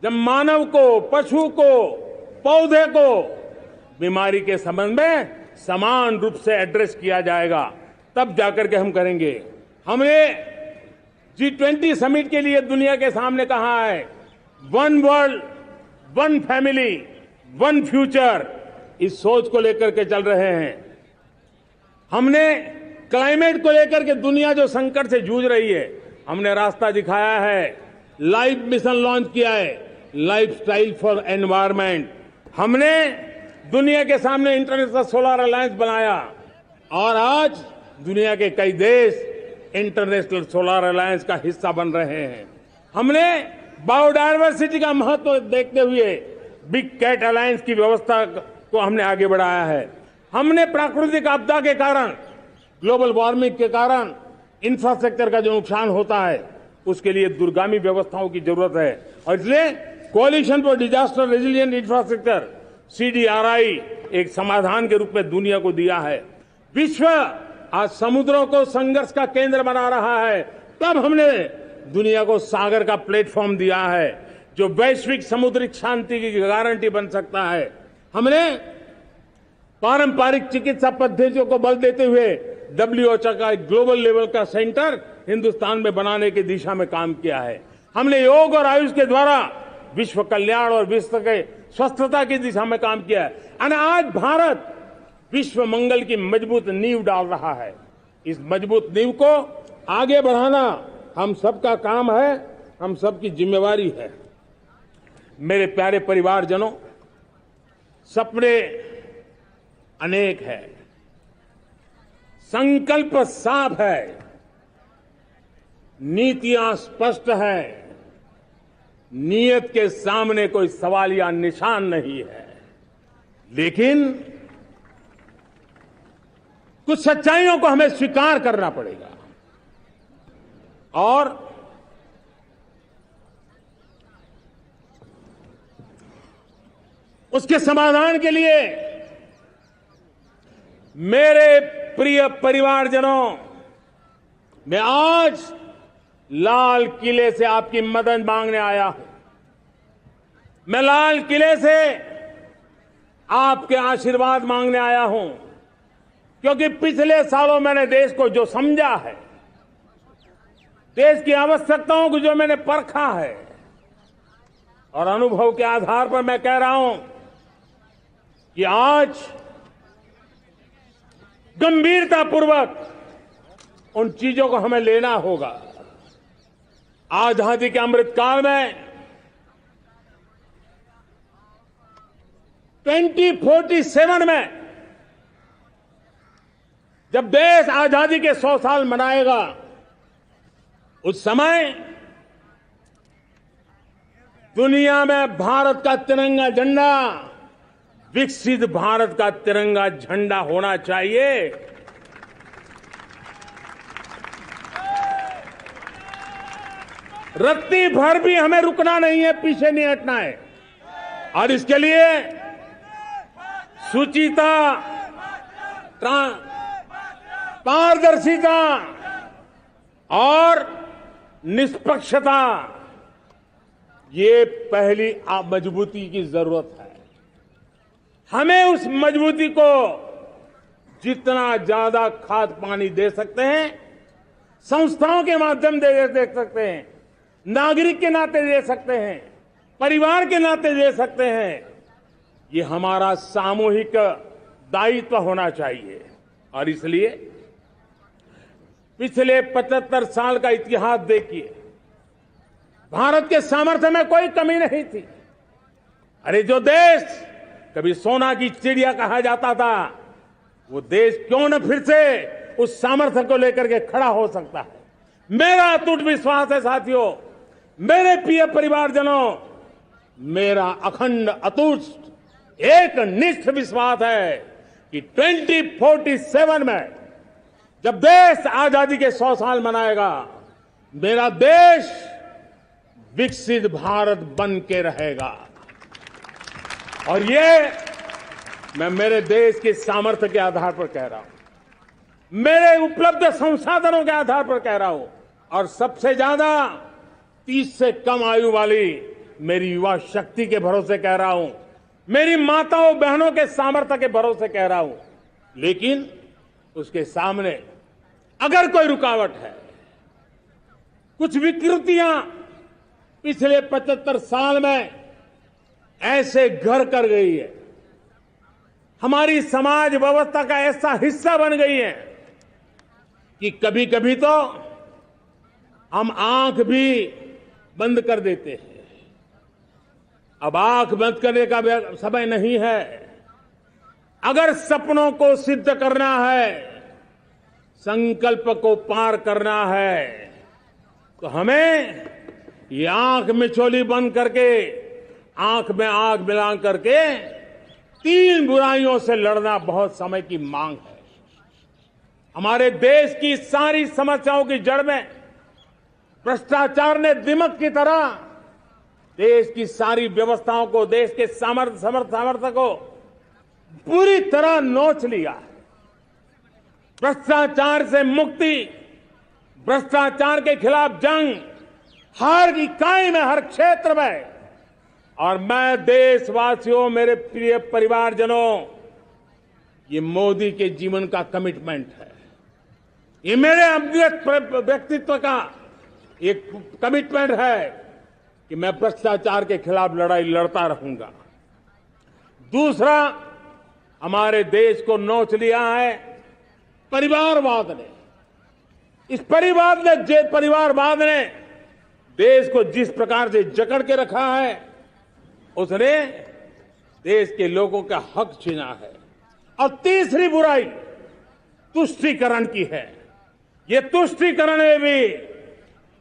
जब मानव को, पशु को, पौधे को बीमारी के संबंध में समान रूप से एड्रेस किया जाएगा, तब जाकर के हम करेंगे। हमने G20 समिट के लिए दुनिया के सामने कहा है one world, one family, one future. इस सोच को लेकर के चल रहे हैं। हमने क्लाइमेट को लेकर के दुनिया जो संकट से जूझ रही है, हमने रास्ता दिखाया है, लाइफ मिशन लॉन्च किया है, लाइफस्टाइल फॉर एनवायरमेंट। हमने दुनिया के सामने इंटरनेशनल सोलर अलायंस बनाया और आज दुनिया के कई देश इंटरनेशनल सोलर अलायंस का हिस्सा बन रहे हैं। हमने बायोडायवर्सिटी का महत्व देखते हुए बिग कैट अलायंस की व्यवस्था को हमने आगे बढ़ाया है। हमने प्राकृतिक आपदा के कारण, ग्लोबल वार्मिंग के कारण इंफ्रास्ट्रक्चर का जो नुकसान होता है, उसके लिए दूरगामी व्यवस्थाओं की जरूरत है। और इसलिए coalition for disaster resilient infrastructure, CDRI, एक समाधान के रूप में दुनिया को दिया है। विश्व आज समुद्रों को संघर्ष का केंद्र बना रहा है, तब हमने दुनिया को सागर का प्लेटफॉर्म दिया है जो वैश्विक समुद्रिक शांति की गारंटी बन सकता है। हमने पारंपरिक चिकित्सा पद्धतियों को बल देते हुए WHO का ग्लोबल लेवल का सेंटर हिंदुस्तान में बनाने की दिशा में काम किया है। हमने योग और आयुष के द्वारा विश्व कल्याण और विश्व के स्वस्थता की दिशा में काम किया है। और आज भारत विश्व मंगल की मजबूत नींव डाल रहा है। इस मजबूत नींव को आगे बढ़ाना हम सबका काम है, हम सबकी जिम्मेवारी है। मेरे प्यारे परिवारजनों, सपने अनेक है, संकल्प साफ है, नीतियां स्पष्ट है, नीयत के सामने कोई सवाल या निशान नहीं है। लेकिन कुछ सच्चाइयों को हमें स्वीकार करना पड़ेगा और उसके समाधान के लिए मेरे प्रिय परिवारजनों, मैं आज लाल किले से आपकी मदद मांगने आया हूं। मैं लाल किले से आपके आशीर्वाद मांगने आया हूं, क्योंकि पिछले सालों मैंने देश को जो समझा है, देश की आवश्यकताओं को जो मैंने परखा है, और अनुभव के आधार पर मैं कह रहा हूं कि आज गंभीरतापूर्वक उन चीजों को हमें लेना होगा। आजादी के अमृत काल में 2047 में जब देश आजादी के 100 साल मनाएगा, उस समय दुनिया में भारत का तिरंगा झंडा विकसित भारत का तिरंगा झंडा होना चाहिए। रत्ती भर भी हमें रुकना नहीं है, पीछे नहीं हटना है। और इसके लिए शुचिता, पारदर्शिता और निष्पक्षता, ये पहली मजबूती की जरूरत है। हमें उस मजबूती को जितना ज्यादा खाद पानी दे सकते हैं, संस्थाओं के माध्यम से दे सकते हैं, नागरिक के नाते दे सकते हैं, परिवार के नाते दे सकते हैं, ये हमारा सामूहिक दायित्व होना चाहिए। और इसलिए पिछले 75 साल का इतिहास देखिए, भारत के सामर्थ्य में कोई कमी नहीं थी। अरे जो देश कभी सोना की चिड़िया कहा जाता था, वो देश क्यों न फिर से उस सामर्थ्य को लेकर के खड़ा हो सकता है। मेरा अटूट विश्वास है साथियों, मेरे प्रिय परिवारजनों, मेरा अखंड अटूट एक निष्ठ विश्वास है कि 2047 में जब देश आजादी के 100 साल मनाएगा, मेरा देश विकसित भारत बन के रहेगा। और ये मैं मेरे देश के सामर्थ्य के आधार पर कह रहा हूं, मेरे उपलब्ध संसाधनों के आधार पर कह रहा हूं, और सबसे ज्यादा 30 से कम आयु वाली मेरी युवा शक्ति के भरोसे कह रहा हूं, मेरी माताओं बहनों के सामर्थ्य के भरोसे कह रहा हूं। लेकिन उसके सामने अगर कोई रुकावट है, कुछ विकृतियां पिछले 75 साल में ऐसे घर कर गई है, हमारी समाज व्यवस्था का ऐसा हिस्सा बन गई है कि कभी कभी तो हम आंख भी बंद कर देते हैं। अब आंख बंद करने का समय नहीं है। अगर सपनों को सिद्ध करना है, संकल्प को पार करना है, तो हमें ये आंख मिचौली बंद करके, आंख में आंख मिला करके 3 बुराइयों से लड़ना बहुत समय की मांग है। हमारे देश की सारी समस्याओं की जड़ में भ्रष्टाचार ने दिमक की तरह देश की सारी व्यवस्थाओं को, देश के सामर्थ्य को पूरी तरह नोच लिया है। भ्रष्टाचार से मुक्ति, भ्रष्टाचार के खिलाफ जंग हर इकाई में, हर क्षेत्र में। और मैं देशवासियों, मेरे प्रिय परिवारजनों, ये मोदी के जीवन का कमिटमेंट है। ये मेरे अपने व्यक्तित्व का एक कमिटमेंट है कि मैं भ्रष्टाचार के खिलाफ लड़ाई लड़ता रहूंगा। दूसरा, हमारे देश को नोच लिया है परिवारवाद ने। इस परिवारवाद ने देश को जिस प्रकार से जकड़ के रखा है, उसने देश के लोगों का हक छीना है। और तीसरी बुराई तुष्टीकरण की है। ये तुष्टीकरण में भी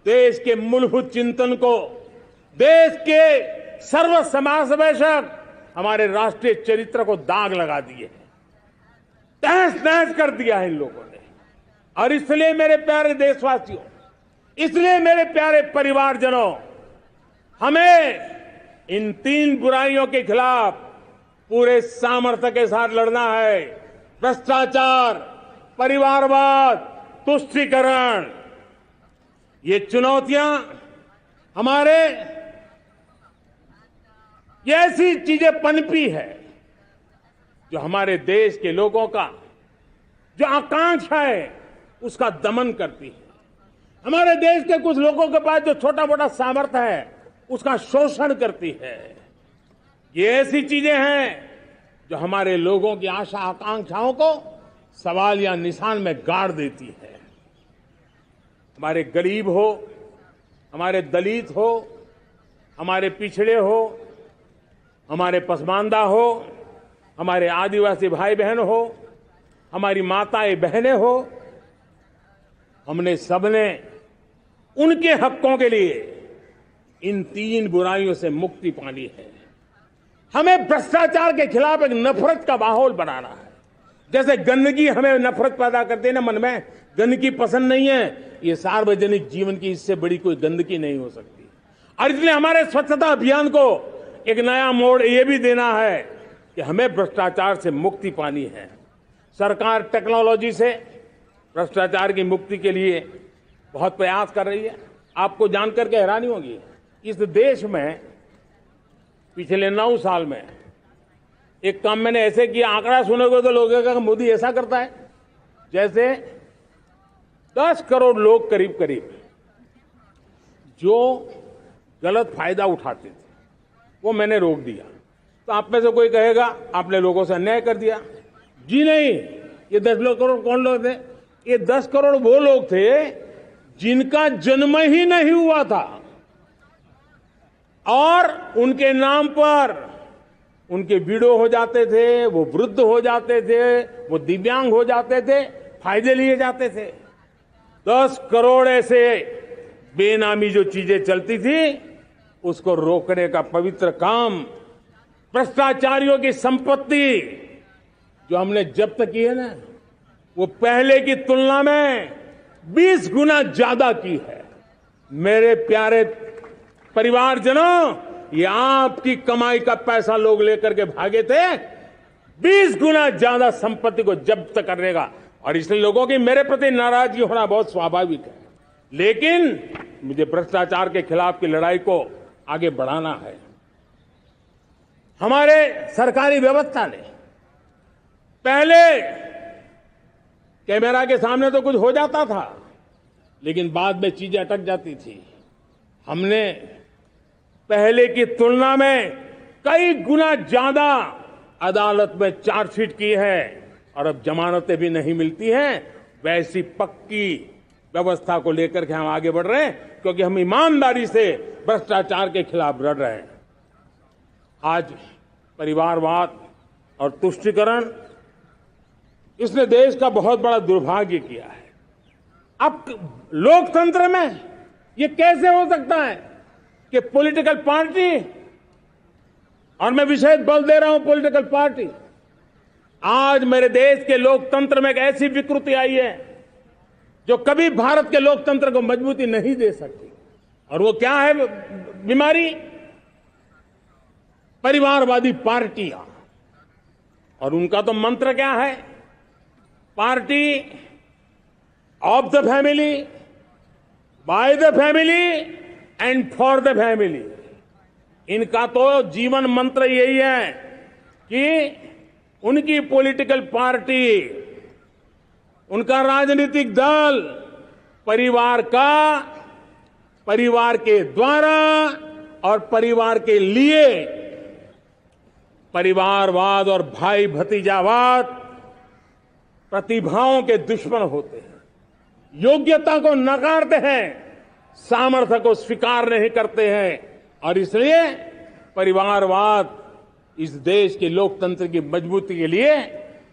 देश के मूलभूत चिंतन को, देश के सर्व समावेशक हमारे राष्ट्रीय चरित्र को दाग लगा दिए हैं, तहस नहस कर दिया है इन लोगों ने। और इसलिए मेरे प्यारे देशवासियों, इसलिए मेरे प्यारे परिवारजनों, हमें इन 3 बुराइयों के खिलाफ पूरे सामर्थ्य के साथ लड़ना है। भ्रष्टाचार, परिवारवाद, तुष्टीकरण, ये चुनौतियां हमारे, ये ऐसी चीजें पनपी है जो हमारे देश के लोगों का जो आकांक्षा है उसका दमन करती है। हमारे देश के कुछ लोगों के पास जो छोटा मोटा सामर्थ्य है उसका शोषण करती है। ये ऐसी चीजें हैं जो हमारे लोगों की आशा आकांक्षाओं को सवाल या निशान में गाड़ देती है। हमारे गरीब हो, हमारे दलित हो, हमारे पिछड़े हो, हमारे पसमानदा हो, हमारे आदिवासी भाई बहन हो, हमारी माताएं बहनें हो, हमने सबने उनके हकों के लिए इन 3 बुराइयों से मुक्ति पानी है। हमें भ्रष्टाचार के खिलाफ एक नफरत का माहौल बनाना है। जैसे गंदगी हमें नफरत पैदा करती है ना मन में, गंदगी पसंद नहीं है, ये सार्वजनिक जीवन की इससे बड़ी कोई गंदगी नहीं हो सकती। और इसलिए हमारे स्वच्छता अभियान को एक नया मोड़ ये भी देना है कि हमें भ्रष्टाचार से मुक्ति पानी है। सरकार टेक्नोलॉजी से भ्रष्टाचार की मुक्ति के लिए बहुत प्रयास कर रही है। आपको जानकर के हैरानी होगी, इस देश में पिछले 9 साल में एक काम मैंने ऐसे किया, आंकड़ा सुनोगे तो लोग कहेंगे मोदी ऐसा करता है, जैसे 10 करोड़ लोग करीब करीब जो गलत फायदा उठाते थे वो मैंने रोक दिया। तो आप में से कोई कहेगा आपने लोगों से अन्याय कर दिया। जी नहीं, ये 10 करोड़ कौन लोग थे? ये 10 करोड़ वो लोग थे जिनका जन्म ही नहीं हुआ था और उनके नाम पर उनके विडो हो जाते थे, वो वृद्ध हो जाते थे, वो दिव्यांग हो जाते थे, फायदे लिए जाते थे। 10 करोड़ ऐसे बेनामी जो चीजें चलती थी उसको रोकने का पवित्र काम, भ्रष्टाचारियों की संपत्ति जो हमने जब्त की है ना, वो पहले की तुलना में 20 गुना ज्यादा की है। मेरे प्यारे परिवारजनों, ये आपकी कमाई का पैसा लोग लेकर के भागे थे, 20 गुना ज्यादा संपत्ति को जब्त करने का। और इसलिए लोगों की मेरे प्रति नाराजगी होना बहुत स्वाभाविक है, लेकिन मुझे भ्रष्टाचार के खिलाफ की लड़ाई को आगे बढ़ाना है। हमारे सरकारी व्यवस्था ने पहले कैमरा के सामने तो कुछ हो जाता था, लेकिन बाद में चीजें अटक जाती थी। हमने पहले की तुलना में कई गुना ज्यादा अदालत में चार्जशीट की है और अब जमानतें भी नहीं मिलती हैं। वैसी पक्की व्यवस्था को लेकर के हम आगे बढ़ रहे हैं, क्योंकि हम ईमानदारी से भ्रष्टाचार के खिलाफ लड़ रहे हैं। आज परिवारवाद और तुष्टीकरण, इसने देश का बहुत बड़ा दुर्भाग्य किया है। अब लोकतंत्र में ये कैसे हो सकता है कि पॉलिटिकल पार्टी, और मैं विशेष बल दे रहा हूं पॉलिटिकल पार्टी, आज मेरे देश के लोकतंत्र में एक ऐसी विकृति आई है जो कभी भारत के लोकतंत्र को मजबूती नहीं दे सकती। और वो क्या है बीमारी? परिवारवादी पार्टियां। और उनका तो मंत्र क्या है? Party of the family, by the family and for the family. इनका तो जीवन मंत्र यही है कि उनकी पॉलिटिकल पार्टी, उनका राजनीतिक दल परिवार का, परिवार के द्वारा और परिवार के लिए, परिवारवाद और भाई भतीजावाद प्रतिभाओं के दुश्मन होते हैं, योग्यता को नकारते हैं, सामर्थ्य को स्वीकार नहीं करते हैं। और इसलिए परिवारवाद इस देश के लोकतंत्र की मजबूती के लिए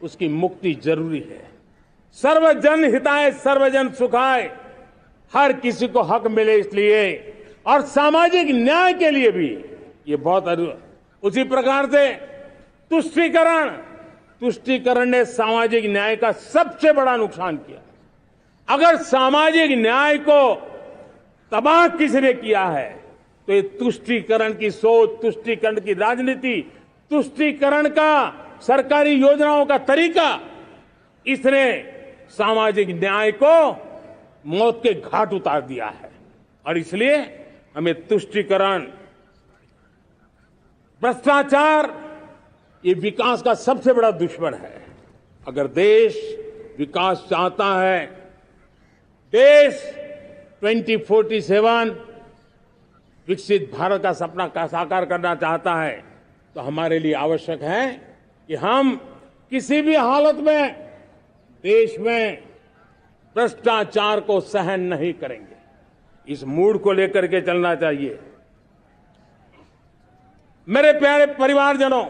उसकी मुक्ति जरूरी है। सर्वजन हिताय सर्वजन सुखाय, हर किसी को हक मिले इसलिए, और सामाजिक न्याय के लिए भी ये बहुत। उसी प्रकार से तुष्टीकरण ने सामाजिक न्याय का सबसे बड़ा नुकसान किया। अगर सामाजिक न्याय को तबाह किसी ने किया है तो ये तुष्टीकरण की सोच, तुष्टीकरण की राजनीति, तुष्टीकरण का सरकारी योजनाओं का तरीका, इसने सामाजिक न्याय को मौत के घाट उतार दिया है। और इसलिए हमें तुष्टीकरण, भ्रष्टाचार, ये विकास का सबसे बड़ा दुश्मन है। अगर देश विकास चाहता है, देश 2047 विकसित भारत का सपना का साकार करना चाहता है, तो हमारे लिए आवश्यक है कि हम किसी भी हालत में देश में भ्रष्टाचार को सहन नहीं करेंगे। इस मूड को लेकर के चलना चाहिए। मेरे प्यारे परिवारजनों,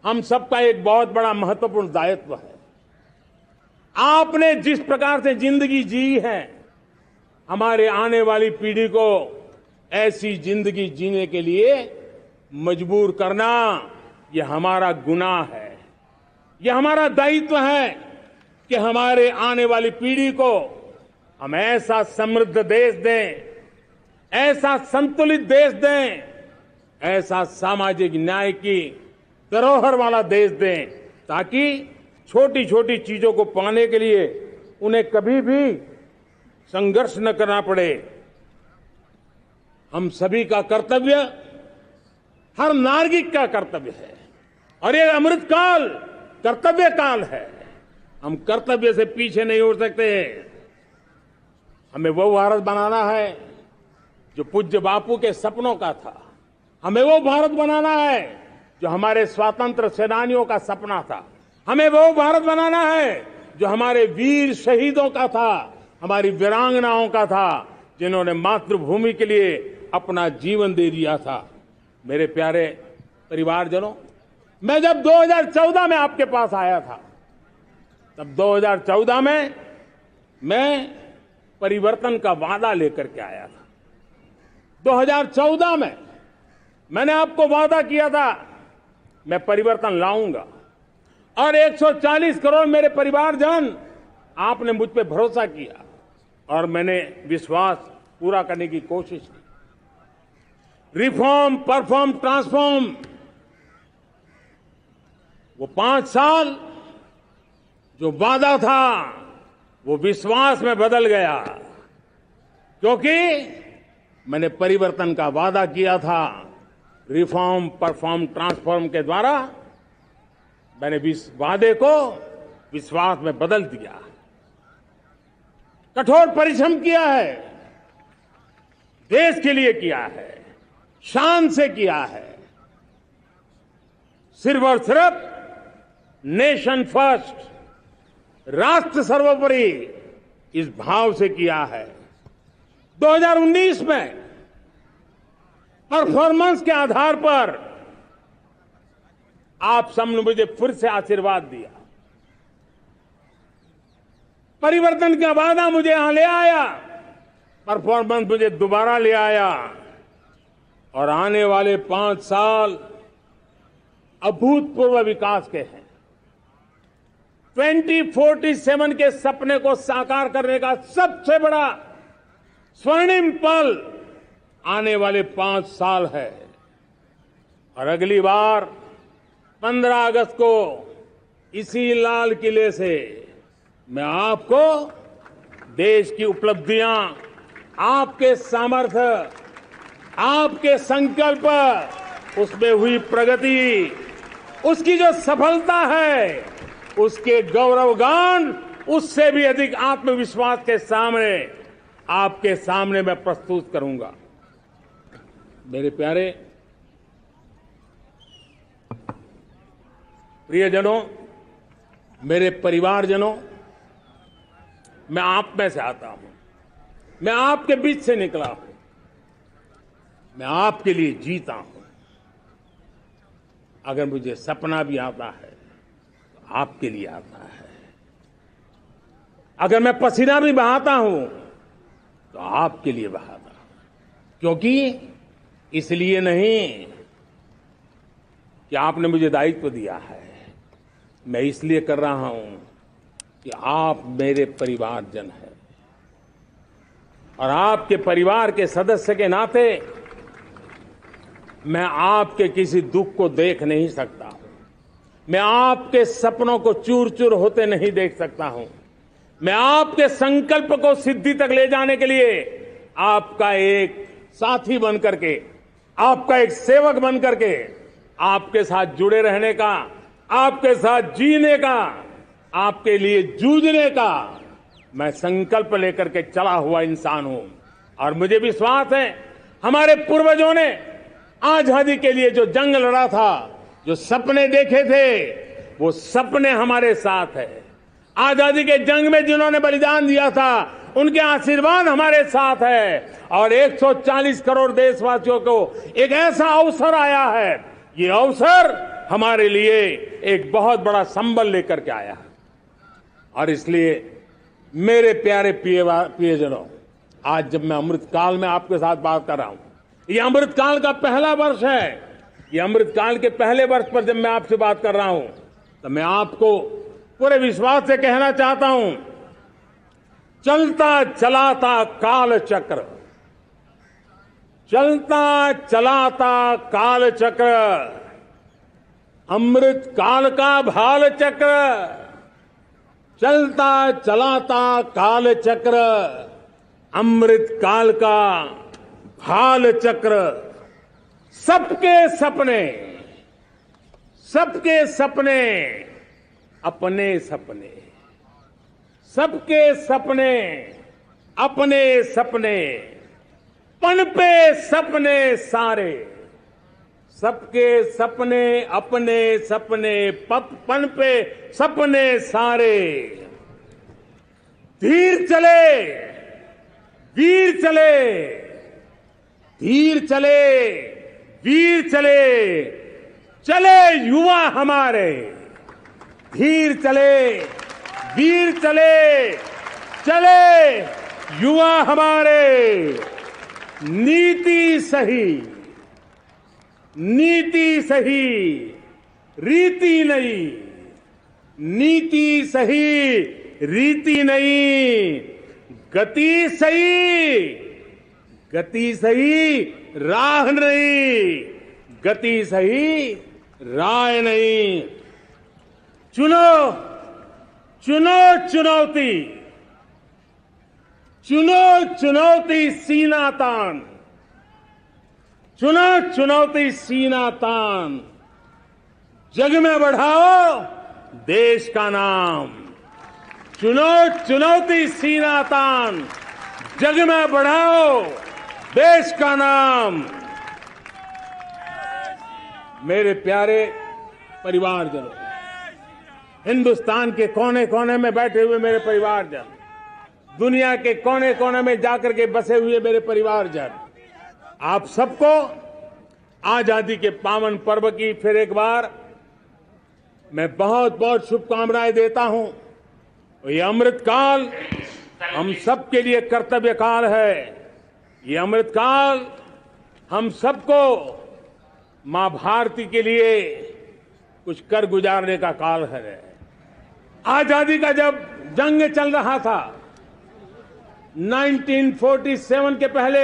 हम सबका एक बहुत बड़ा महत्वपूर्ण दायित्व है। आपने जिस प्रकार से जिंदगी जी है, हमारे आने वाली पीढ़ी को ऐसी जिंदगी जीने के लिए मजबूर करना, यह हमारा गुनाह है। यह हमारा दायित्व है कि हमारे आने वाली पीढ़ी को हम ऐसा समृद्ध देश दें, ऐसा संतुलित देश दें, ऐसा सामाजिक न्याय की धरोहर वाला देश दें, ताकि छोटी छोटी चीजों को पाने के लिए उन्हें कभी भी संघर्ष न करना पड़े। हम सभी का कर्तव्य, हर नागरिक का कर्तव्य है, और ये अमृत काल कर्तव्य काल है। हम कर्तव्य से पीछे नहीं उठ सकते। हमें वो भारत बनाना है जो पूज्य बापू के सपनों का था। हमें वो भारत बनाना है जो हमारे स्वतंत्र सेनानियों का सपना था। हमें वो भारत बनाना है जो हमारे वीर शहीदों का था, हमारी वीरांगनाओं का था, जिन्होंने मातृभूमि के लिए अपना जीवन दे दिया था। मेरे प्यारे परिवारजनों, मैं जब 2014 में आपके पास आया था, तब 2014 में मैं परिवर्तन का वादा लेकर के आया था। 2014 में मैंने आपको वादा किया था, मैं परिवर्तन लाऊंगा, और 140 करोड़ मेरे परिवारजन, आपने मुझ पे भरोसा किया और मैंने विश्वास पूरा करने की कोशिश की। रिफॉर्म, परफॉर्म, ट्रांसफॉर्म, वो 5 साल जो वादा था वो विश्वास में बदल गया, क्योंकि मैंने परिवर्तन का वादा किया था। रिफॉर्म, परफॉर्म, ट्रांसफॉर्म के द्वारा मैंने इस वादे को विश्वास में बदल दिया। कठोर परिश्रम किया है, देश के लिए किया है, शान से किया है, सिर्फ और सिर्फ नेशन फर्स्ट, राष्ट्र सर्वोपरि, इस भाव से किया है। 2019 में परफॉर्मेंस के आधार पर आप सबने मुझे फिर से आशीर्वाद दिया। परिवर्तन का वादा मुझे यहां ले आया, परफॉर्मेंस मुझे दोबारा ले आया, और आने वाले 5 साल अभूतपूर्व विकास के हैं। 2047 के सपने को साकार करने का सबसे बड़ा स्वर्णिम पल आने वाले 5 साल है। और अगली बार 15 अगस्त को इसी लाल किले से मैं आपको देश की उपलब्धियां, आपके सामर्थ्य, आपके संकल्प, उसमें हुई प्रगति, उसकी जो सफलता है, उसके गौरवगान, उससे भी अधिक आत्मविश्वास के सामने, आपके सामने मैं प्रस्तुत करूंगा। मेरे प्यारे प्रियजनों, मेरे परिवारजनों, मैं आप में से आता हूं, मैं आपके बीच से निकला हूं, मैं आपके लिए जीता हूं। अगर मुझे सपना भी आता है तो आपके लिए आता है। अगर मैं पसीना भी बहाता हूं तो आपके लिए बहाता हूं, क्योंकि इसलिए नहीं कि आपने मुझे दायित्व दिया है, मैं इसलिए कर रहा हूं कि आप मेरे परिवारजन हैं, और आपके परिवार के सदस्य के नाते मैं आपके किसी दुख को देख नहीं सकता हूं, मैं आपके सपनों को चूर चूर होते नहीं देख सकता हूं, मैं आपके संकल्प को सिद्धि तक ले जाने के लिए आपका एक साथी बन करके, आपका एक सेवक बन करके, आपके साथ जुड़े रहने का, आपके साथ जीने का, आपके लिए जूझने का मैं संकल्प लेकर के चला हुआ इंसान हूं। और मुझे विश्वास है, हमारे पूर्वजों ने आजादी के लिए जो जंग लड़ा था, जो सपने देखे थे, वो सपने हमारे साथ है। आजादी के जंग में जिन्होंने बलिदान दिया था, उनके आशीर्वाद हमारे साथ है और 140 करोड़ देशवासियों को एक ऐसा अवसर आया है। ये अवसर हमारे लिए एक बहुत बड़ा संबल लेकर के आया है और इसलिए मेरे प्यारे प्रियजनों, आज जब मैं अमृतकाल में आपके साथ बात कर रहा हूं, ये अमृतकाल का पहला वर्ष है। ये अमृतकाल के पहले वर्ष पर जब मैं आपसे बात कर रहा हूं तो मैं आपको पूरे विश्वास से कहना चाहता हूं, चलता चलाता काल चक्र, चलता चलाता काल चक्र, अमृत काल का भाल चक्र, चलता चलाता काल चक्र, अमृत काल का भाल चक्र, सबके सपने, सबके सपने अपने सपने, सबके सपने अपने सपने, पनपे सपने सारे, सबके सपने अपने सपने, पनपे सपने सारे, धीर चले वीर चले, धीर चले वीर चले, चले युवा हमारे, धीर चले वीर चले, चले युवा हमारे, नीति सही, नीति सही, रीति नहीं, नीति सही, रीति नहीं, गति सही, गति सही, राह नहीं, गति सही, राह नहीं। चुनो चुनो चुनौती, चुनो चुनौती सीना तान, चुनो चुनौती सीना तान, जग में बढ़ाओ देश का नाम, चुनो चुनौती सीना तान, जग में बढ़ाओ देश का नाम। मेरे प्यारे परिवारजनों, हिंदुस्तान के कोने कोने में बैठे हुए मेरे परिवारजन, दुनिया के कोने कोने में जाकर के बसे हुए मेरे परिवारजन, आप सबको आजादी के पावन पर्व की फिर एक बार मैं बहुत बहुत शुभकामनाएं देता हूं। ये अमृतकाल हम सबके लिए कर्तव्य काल है। ये अमृतकाल हम सबको मां भारती के लिए कुछ कर गुजारने का काल है। आजादी का जब जंग चल रहा था 1947 के पहले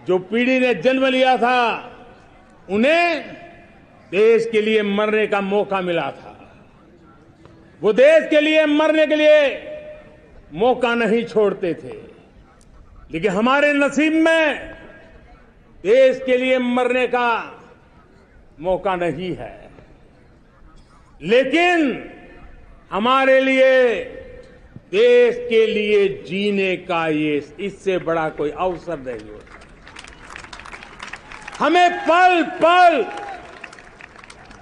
जो पीढ़ी ने जन्म लिया था उन्हें देश के लिए मरने का मौका मिला था। वो देश के लिए मरने के लिए मौका नहीं छोड़ते थे, लेकिन हमारे नसीब में देश के लिए मरने का मौका नहीं है। लेकिन हमारे लिए देश के लिए जीने का ये इससे बड़ा कोई अवसर नहीं होता। हमें पल पल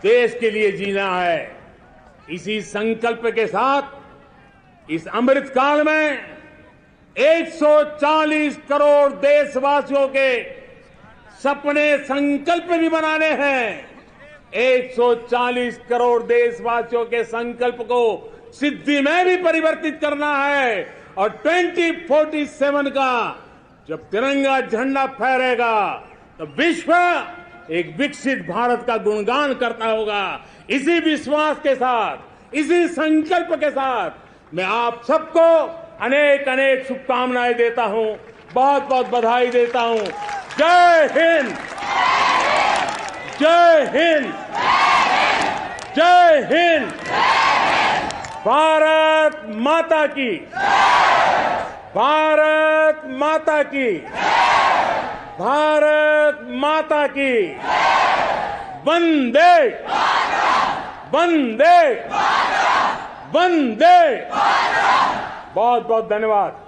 देश के लिए जीना है। इसी संकल्प के साथ इस अमृतकाल में 140 करोड़ देशवासियों के सपने संकल्प भी बनाने हैं। 140 करोड़ देशवासियों के संकल्प को सिद्धि में भी परिवर्तित करना है और 2047 का जब तिरंगा झंडा फहरेगा तो विश्व एक विकसित भारत का गुणगान करता होगा। इसी विश्वास के साथ, इसी संकल्प के साथ मैं आप सबको अनेक अनेक शुभकामनाएं देता हूं, बहुत बहुत बधाई देता हूं। जय हिंद, जय हिंद, जय हिंद। भारत माता की, भारत माता की, भारत माता की। वंदे वंदे वंदे। बहुत बहुत धन्यवाद।